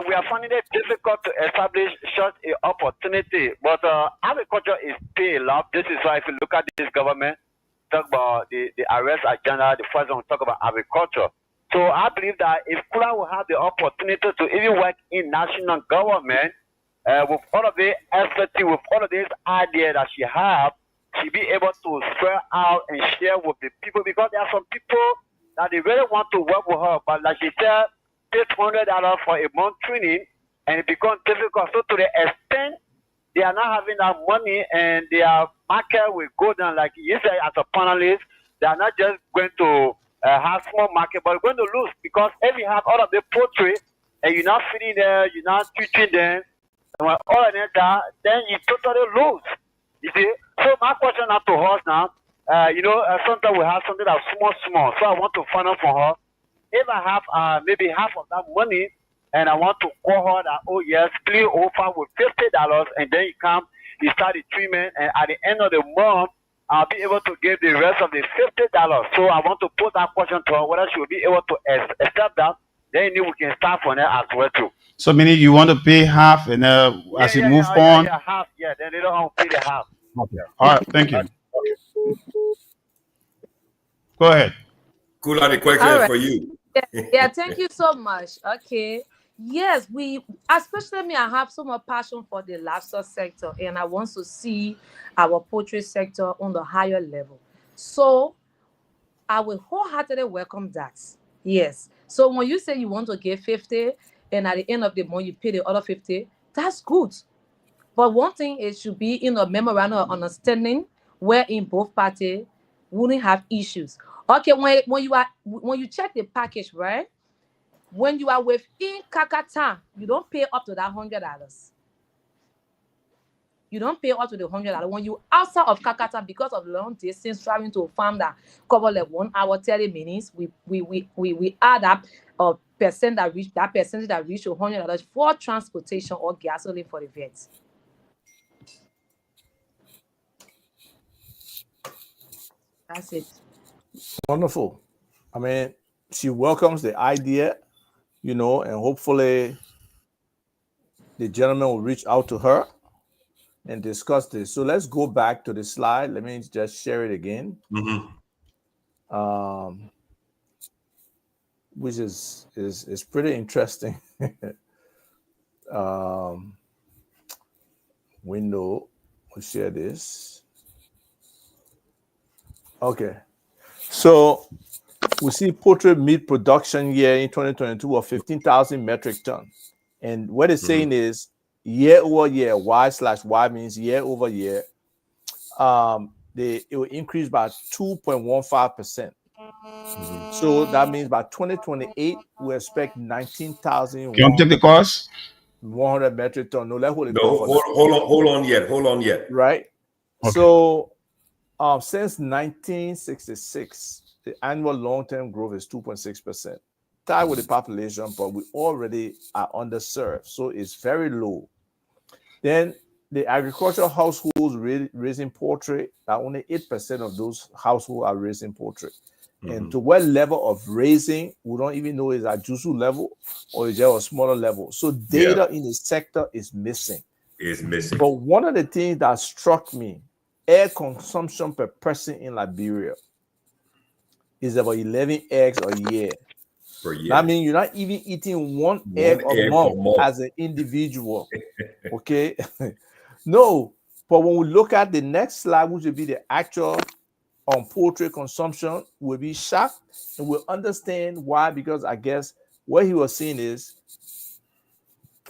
we are finding it difficult to establish such an opportunity. But agriculture is still up. This is why if you look at this government, talk about the arrest agenda, the first one talk about agriculture. So I believe that if Kula will have the opportunity to even work in national government, with all of the expertise, with all of this idea that she have, she be able to spread out and share with the people, because there are some people that they really want to work with her, but like she said, pay $200 for a month training, and it becomes difficult. So to the extent they are not having that money and their market will go down, like you said as a panelist, they are not just going to have small market, but going to lose, because if you have all of the poultry and you're not feeding them, you're not teaching them, and when all of that, then you totally lose. You see? So my question now to us now, sometimes we have something that's small. So I want to find out from her, if I have maybe half of that money, and I want to call her that, oh yes, please offer with $50, and then you start the treatment, and at the end of the month, I'll be able to give the rest of the $50. So I want to put that question to her, whether she will be able to accept that. Then we can start from there as well too. So meaning you want to pay half and as you move on? Yeah, half. Yeah, then they don't pay the half. Okay. All right, thank you. Go ahead. Kula, the question All is right. for you. Yeah, thank you so much. Okay. Yes, especially me, I have so much passion for the livestock sector, and I want to see our poultry sector on the higher level. So I will wholeheartedly welcome that. Yes. So when you say you want to give 50 and at the end of the month you pay the other 50, that's good. But one thing, it should be in a memorandum of understanding wherein both parties wouldn't have issues. Okay, when you check the package, right? When you are within Kakata, you don't pay up to that $100. You don't pay up to the $100. When you outside of Kakata, because of long distance traveling to a farm that cover like 1 hour 30 minutes, we add up a percentage that reach $100 for transportation or gasoline for the vets. That's it. Wonderful. I mean, she welcomes the idea, and hopefully the gentleman will reach out to her and discuss this. So let's go back to the slide. Let me just share it again. Which is pretty interesting. Window, we'll share this. Okay. So we see poultry meat production year in 2022 of 15,000 metric tons. And what it's saying is year over year, Y/Y means year over year, it will increase by 2.15%. So that means by 2028, we expect 19,100 Can you take the course? metric ton. No, let's hold it. No, hold on yet. Right. Okay. So since 1966, the annual long-term growth is 2.6%. Tied with the population, but we already are underserved, so it's very low. Then the agricultural households raising poultry, only 8% of those households are raising poultry. And to what level of raising, we don't even know, is at Jusu level or is there a smaller level. So data in the sector is missing. But one of the things that struck me, egg consumption per person in Liberia is about 11 eggs a year. per year. That means you're not even eating one egg a egg per month month. as an individual. Okay. No, but when we look at the next slide, which will be the actual poultry consumption, we'll be shocked and we'll understand why. Because I guess what he was saying is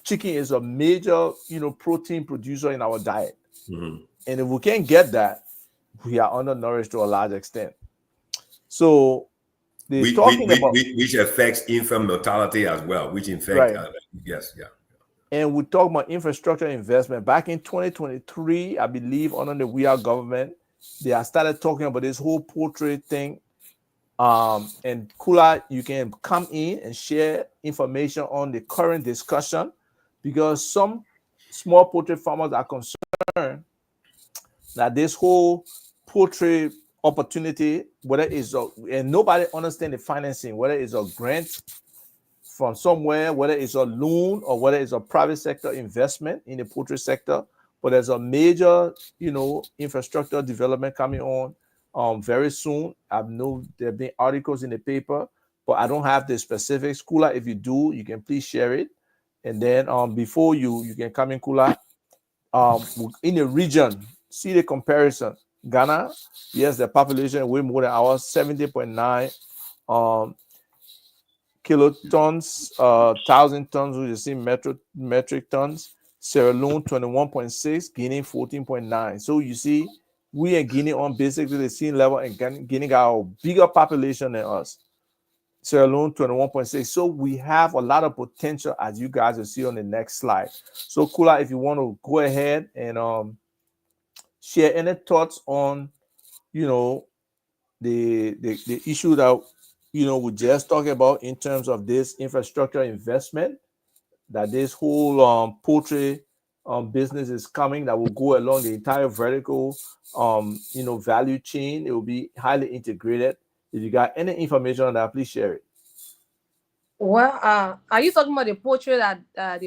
chicken is a major, protein producer in our diet. Mhm. And if we can't get that, we are undernourished to a large extent. So they're talking about, Which affects infant mortality as well, which infect, right. Yes, yeah. And we talk about infrastructure investment. Back in 2023, I believe, under the We Are government, they have started talking about this whole poultry thing. And Kula, you can come in and share information on the current discussion, because some small poultry farmers are concerned that this whole poultry opportunity, whether it's and nobody understands the financing, whether it's a grant from somewhere, whether it's a loan or whether it's a private sector investment in the poultry sector. But there's a major, infrastructure development coming on very soon. I know there have been articles in the paper, but I don't have the specifics. Kula, if you do, you can please share it. And then before you can come in, Kula, in the region, see the comparison. Ghana, yes, the population way more than ours, 70.9 kilotons, 1,000 tons, which is in metric tons. Sierra Leone 21.6, Guinea 14.9. So you see, we and Guinea on basically the same level, and Guinea got a bigger population than us. Sierra Leone 21.6. So we have a lot of potential, as you guys will see on the next slide. So Kula, if you want to go ahead and share any thoughts on, the issue that we just talked about in terms of this infrastructure investment, that this whole poultry business is coming, that will go along the entire vertical value chain. It will be highly integrated. If you got any information on that, please share it. Well, are you talking about the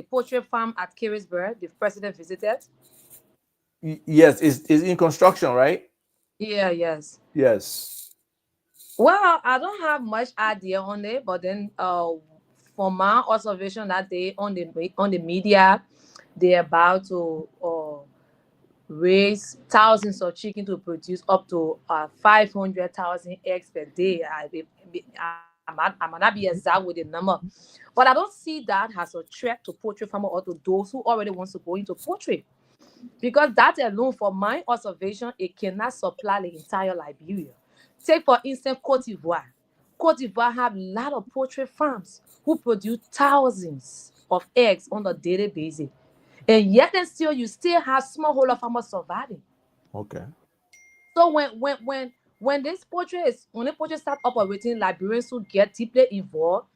poultry farm at Carisburg the president visited? Yes, it's in construction, right? Yeah, yes. Yes. Well, I don't have much idea on it, but then from my observation that day on the media, they're about to raise thousands of chicken to produce up to 500,000 eggs per day. I might not be exact with the number, but I don't see that as a threat to poultry farmer or to those who already wants to go into poultry. Because that alone, for my observation, it cannot supply the entire Liberia. Take, for instance, Cote d'Ivoire. Cote d'Ivoire have a lot of poultry farms who produce thousands of eggs on a daily basis. And yet and still, you still have smallholder farmers surviving. Okay. So when the poultry start operating, Liberians who get deeply involved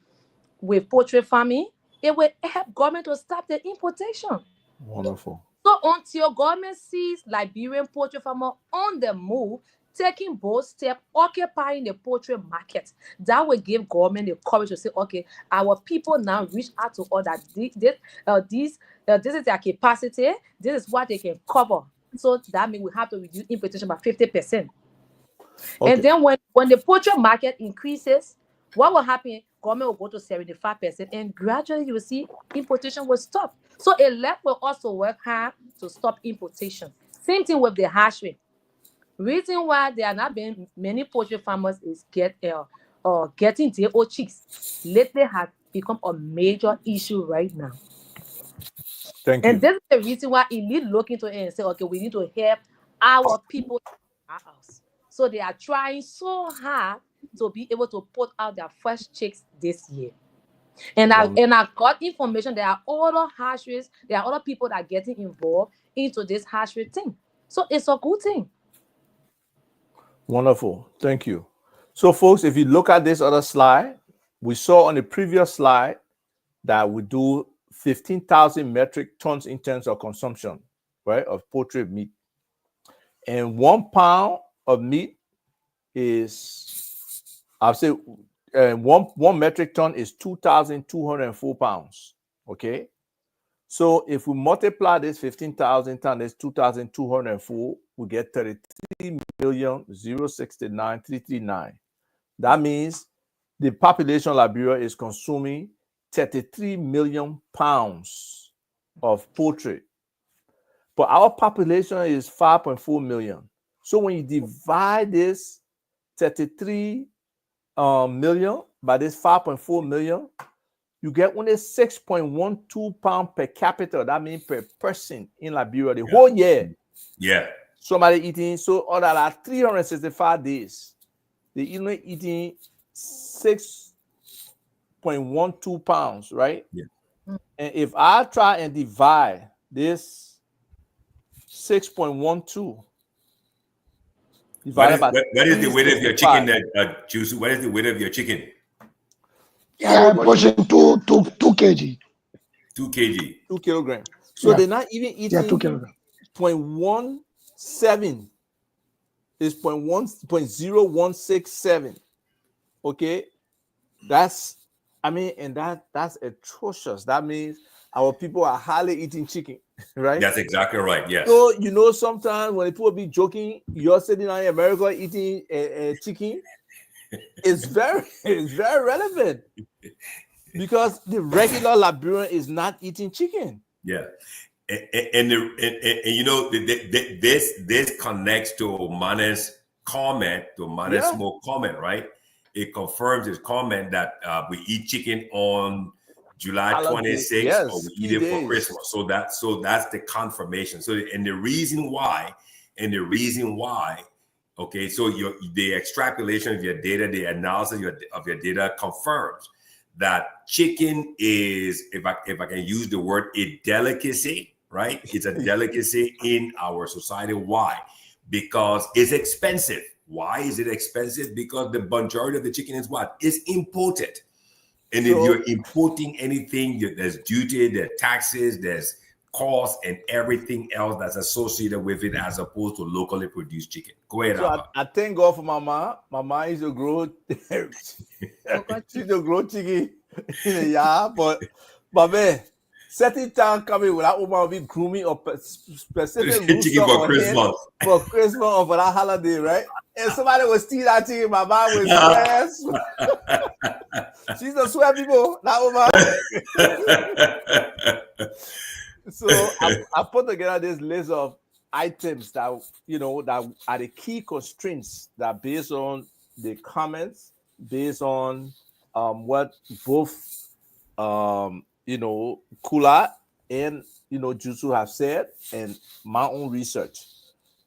with poultry farming, it will help government to stop the importation. Wonderful. So until government sees Liberian poultry farmer on the move, taking bold steps, occupying the poultry market, that will give government the courage to say, okay, our people now reach out to us that this is their capacity, this is what they can cover. So that means we have to reduce importation by 50%. Okay. And then when the poultry market increases, what will happen? Government will go to 75%, and gradually you will see importation will stop. So a left will also work hard to stop importation. Same thing with the hatchery. Reason why there are not been many poultry farmers is getting their own chicks. Lately has become a major issue right now. Thank And you. this is the reason why it need look into it and say, okay, we need to help our people in our house. So they are trying so hard to be able to put out their first chicks this year. And I got information there are other hatcheries, there are other people that are getting involved into this hatchery thing. So it's a good thing. Wonderful. Thank you. So, folks, if you look at this other slide, we saw on the previous slide that we do 15,000 metric tons in terms of consumption, right, of poultry meat. And 1 pound of meat is, I'll say, one metric ton is 2,204 pounds. Okay. So if we multiply this 15,000 times this 2,204, we get 33,069,339. That means the population of Liberia is consuming 33 million pounds of poultry. But our population is 5.4 million. So when you divide this 33 million by this 5.4 million, you get only 6.12 pounds per capita. That means per person in Liberia the whole year. Yeah. Somebody eating, so all that are 365 days, they only eating 6.12 pounds, right? Yeah. And if I try and divide this 6.12 divided by What is the weight of your 365, chicken, Juicy? What is the weight of your chicken? Yeah, I'm pushing 2 kg. 2 kg. 2 kilograms. So Yeah, they're not even yeah, 2 eating kilograms. 0.17. It's 0.0167. Okay, that's and that's atrocious. That means our people are highly eating chicken, right? That's exactly right. Yes. So sometimes when people be joking, you're sitting in America eating chicken. It's very relevant because the regular Liberian is not eating chicken. Yeah. And this connects to Mane's comment, to Mane's smoke comment, right? It confirms his comment that we eat chicken on July 26th, or we eat it for Christmas. So that's the confirmation. So the reason why, okay, so the extrapolation of your data, the analysis of your data confirms that chicken is, if I can use the word, a delicacy, right? It's a delicacy in our society. Why? Because it's expensive. Why is it expensive? Because the majority of the chicken is what? Is imported. And if you're importing anything, there's duty, there's taxes, there's cost, and everything else that's associated with it, as opposed to locally produced chicken. Go ahead, So I thank God for my mom. My mom used to grow, she used to grow chicken in the yard, but man, certain time coming when that woman will be grooming a specific chicken for Christmas. For Christmas or for that holiday, right? And somebody will steal that chicken, my mom will swear. She's a swear people, that woman. So I put together this list of items that that are the key constraints that, based on the comments, based on what both Kula and Jutsu have said, and my own research.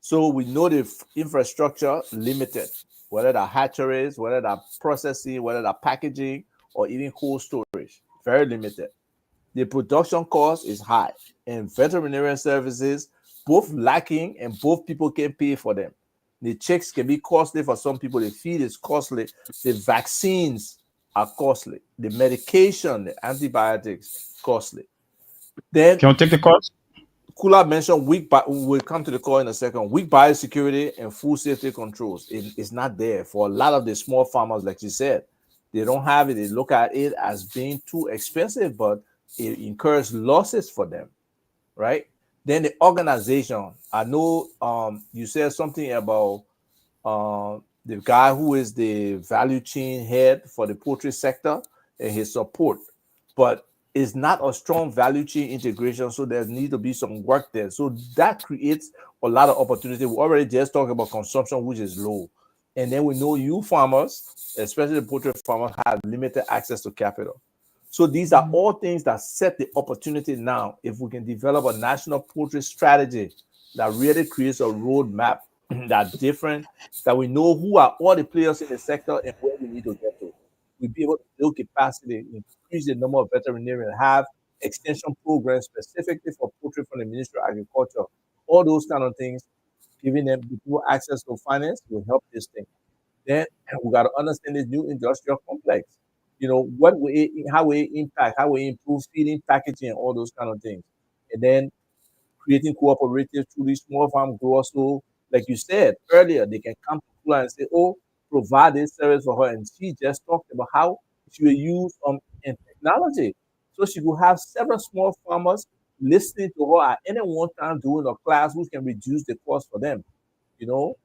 So we know the infrastructure limited, whether the hatcheries, whether the processing, whether the packaging, or even cold storage, very limited. The production cost is high, and veterinarian services both lacking, and both people can pay for them. The chicks can be costly for some people. The feed is costly. The vaccines are costly. The medication, the antibiotics, costly. Then Can you take the cost? Kula mentioned we'll come to the call in a second. Weak biosecurity and food safety controls. It's not there for a lot of the small farmers, like you said. They don't have it. They look at it as being too expensive, but it incurs losses for them, right? Then the organization. I know you said something about the guy who is the value chain head for the poultry sector and his support, but it's not a strong value chain integration, so there needs to be some work there. So that creates a lot of opportunity. We already just talked about consumption, which is low, and then we know you farmers, especially the poultry farmers, have limited access to capital. So these are all things that set the opportunity now. If we can develop a national poultry strategy that really creates a roadmap that's different, that we know who are all the players in the sector and where we need to get to. We'll be able to build capacity, increase the number of veterinarians, have extension programs specifically for poultry from the Ministry of Agriculture. All those kind of things, giving them people access to finance will help this thing. Then we got to understand this new industrial complex. What will it, how will it impact, how will it improve feeding, packaging, and all those kind of things. And then creating cooperatives through these small farm growers. So, like you said earlier, they can come to Kula and say, "Oh, provide this service for her." And she just talked about how she will use in technology. So she will have several small farmers listening to her at any one time doing a class, which can reduce the cost for them. You know,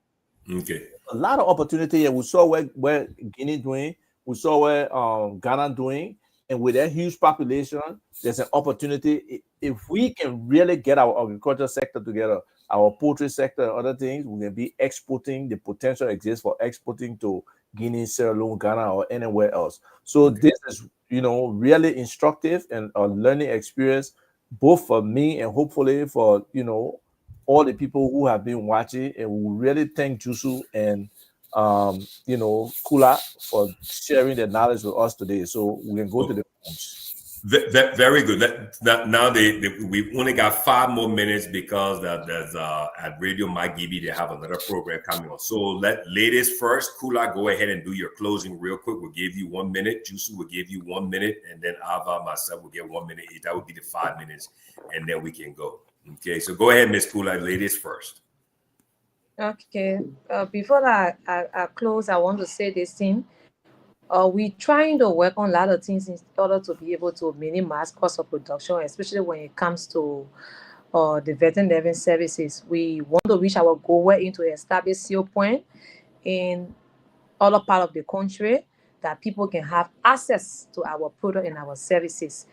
Okay. a lot of opportunity. And we saw where Guinea doing We saw what Ghana doing, and with that huge population, there's an opportunity. If we can really get our agriculture sector together, our poultry sector and other things, we can be exporting. The potential exists for exporting to Guinea, Sierra Leone, Ghana, or anywhere else. So this is, really instructive and a learning experience, both for me and hopefully for all the people who have been watching. And we really thank Jusu and Kula for sharing their knowledge with us today. So we can go to the phones. Very good. Now we only got 5 more minutes because there's at Radio Mike Gibby they have another program coming on. So ladies first. Kula, go ahead and do your closing real quick. We'll give you 1 minute. Jusu will give you 1 minute, and then Ava, myself, will get 1 minute each. That would be the 5 minutes, and then we can go. Okay. So go ahead, Miss Kula. Ladies first. Okay. Before I close, I want to say this thing. We're trying to work on a lot of things in order to be able to minimize cost of production, especially when it comes to the veterinary services. We want to reach our goal where into establish sale point in other part of the country that people can have access to our product and our services.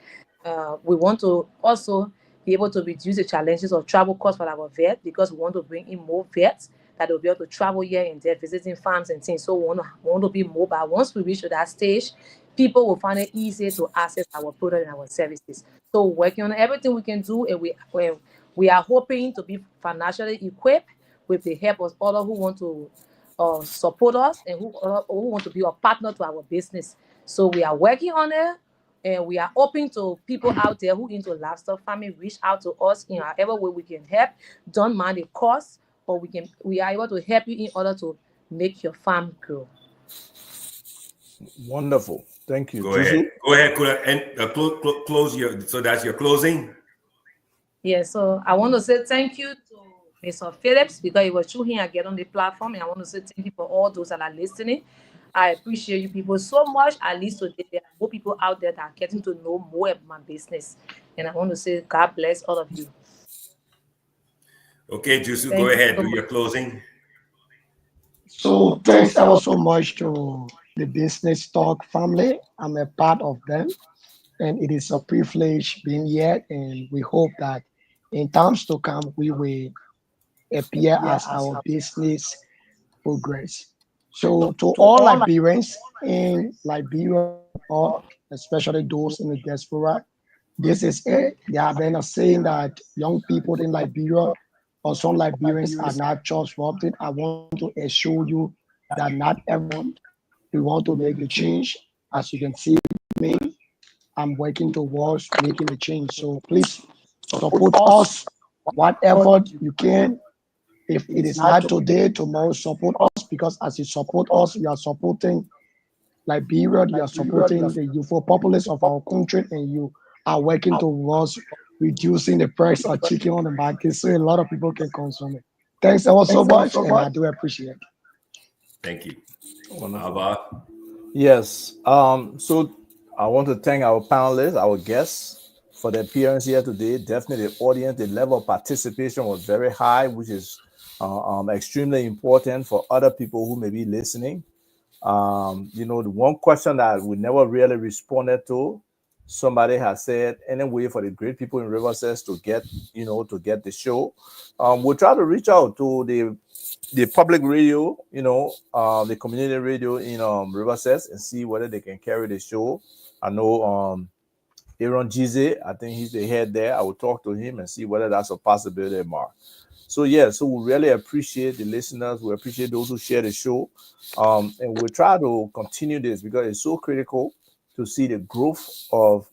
We want to also be able to reduce the challenges of travel costs for our vet, because we want to bring in more vets that will be able to travel here and there, visiting farms and things. So we want to be mobile. Once we reach to that stage, people will find it easier to access our product and our services. So working on everything we can do, and we are hoping to be financially equipped with the help of others who want to support us and who want to be a partner to our business. So we are working on it, and we are open to people out there who into livestock farming. Reach out to us in whatever way we can help. Don't mind the cost, or we are able to help you in order to make your farm grow. Wonderful. Thank you. Go ahead, Kula, and close your. So that's your closing. Yeah. So I want to say thank you to Mr. Phillips, because it was through him I get on the platform, and I want to say thank you for all those that are listening. I appreciate you people so much. At least today, there are more people out there that are getting to know more about my business, and I want to say God bless all of you. Okay, Jusu, go ahead, do your closing. So thanks ever so much to the Business Talk family. I'm a part of them, and it is a privilege being here. And we hope that in times to come, we will appear as our business progress. So to all Liberians in Liberia, or especially those in the diaspora, this is it. There have been a saying that young people in Liberia or some Liberians are not trustworthy. I want to assure you that not everyone. We want to make the change. As you can see me, I'm working towards making the change. So please support us, whatever you can. If it is not today, tomorrow, support us, because as you support us, you are supporting Liberia, you are supporting the youthful populace of our country, and you are working towards reducing the price of chicken on the market so a lot of people can consume it. Thanks ever so much, and I do appreciate it. Thank you. Wonderful. Yes. So I want to thank our panelists, our guests, for their appearance here today. Definitely the audience, the level of participation was very high, which is extremely important for other people who may be listening. The one question that we never really responded to, somebody has said, any way for the great people in Riverside to get the show. We'll try to reach out to the public radio, the community radio in Riverside, and see whether they can carry the show. I know Aaron Gize, I think he's the head there. I will talk to him and see whether that's a possibility, Mark. So we really appreciate the listeners. We appreciate those who share the show, and we'll try to continue this because it's so critical to see the growth of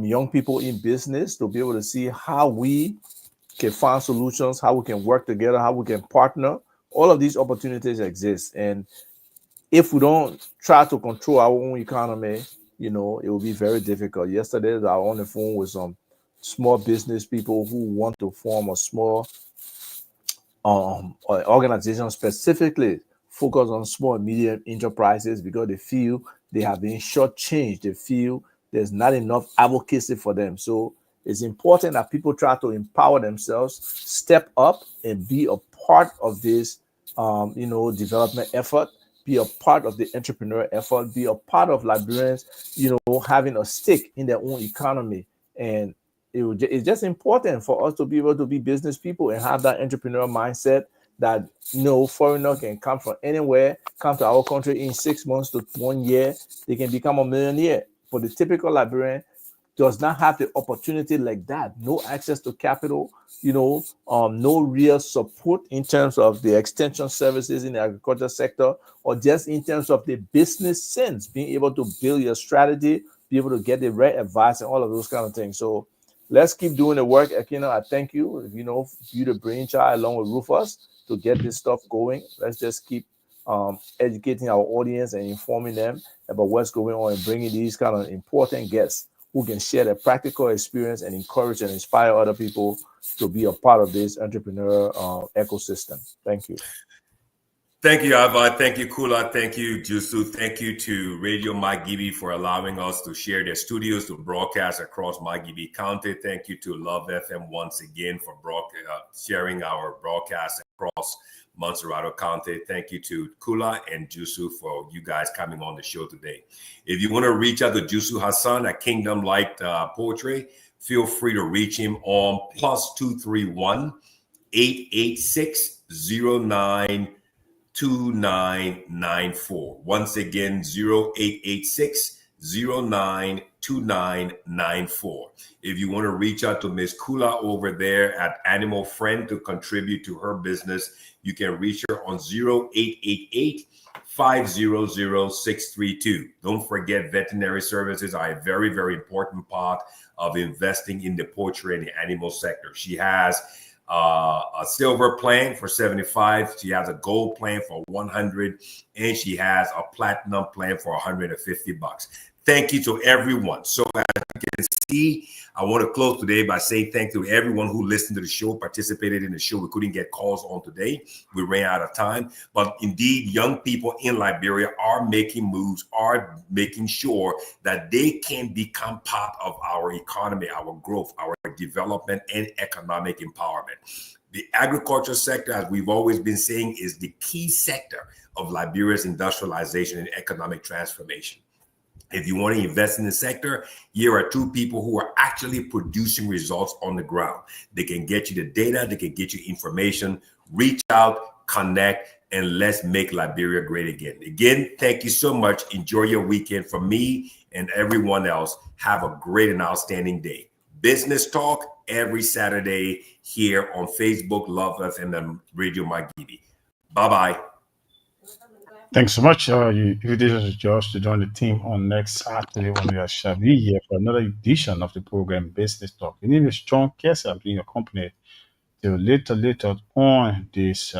young people in business, to be able to see how we can find solutions, how we can work together, how we can partner. All of these opportunities exist, and if we don't try to control our own economy, it will be very difficult. Yesterday, I was on the phone with some small business people who want to form a small organization specifically focused on small and medium enterprises, because they feel they have been shortchanged. They feel there's not enough advocacy for them. So it's important that people try to empower themselves, step up, and be a part of this, development effort. be a part of the entrepreneur effort, be a part of Liberians, having a stake in their own economy. And it's just important for us to be able to be business people and have that entrepreneur mindset that no foreigner can come from anywhere, come to our country in 6 months to 1 year, they can become a millionaire. For the typical Liberian, does not have the opportunity like that, no access to capital, no real support in terms of the extension services in the agriculture sector, or just in terms of the business sense, being able to build your strategy, be able to get the right advice and all of those kind of things. So let's keep doing the work. Akino, I thank you, you the brainchild along with Rufus to get this stuff going. Let's just keep educating our audience and informing them about what's going on and bringing these kind of important guests who can share their practical experience and encourage and inspire other people to be a part of this entrepreneur ecosystem. Thank you. Thank you, Ava. Thank you, Kula. Thank you, Jusu. Thank you to Radio Magibi for allowing us to share their studios to broadcast across Magibi County. Thank you to Love FM once again for sharing our broadcast across Montserrado County. Thank you to Kula and Jusu for you guys coming on the show today. If you want to reach out to Jusu Hassan at Kingdom Light Poetry, feel free to reach him on +231 886 092994. Once again, 0886 092994. If you want to reach out to Miss Kula over there at Animal Friend to contribute to her business, you can reach her on 0888 500 632. Don't forget, veterinary services are a very, very important part of investing in the poultry and the animal sector. She has a silver plan for 75. She has a gold plan for 100, and she has a platinum plan for $150. Thank you to everyone. So as you can see, I want to close today by saying thank you to everyone who listened to the show, participated in the show. We couldn't get calls on today. We ran out of time. But indeed, young people in Liberia are making moves, are making sure that they can become part of our economy, our growth, our development, and economic empowerment. The agriculture sector, as we've always been saying, is the key sector of Liberia's industrialization and economic transformation. If you want to invest in the sector, here are two people who are actually producing results on the ground. They can get you the data, they can get you information. Reach out, connect, and let's make Liberia great again. Again, thank you so much. Enjoy your weekend. For me and everyone else, have a great and outstanding day. Business Talk every Saturday here on Facebook, Love FM, and Radio Magibi. Bye-bye. Thanks so much. You did us Josh to join the team on next Saturday when we shall be here for another edition of the program Business Talk. Your name is John Kessler. I'm being accompanied till later on this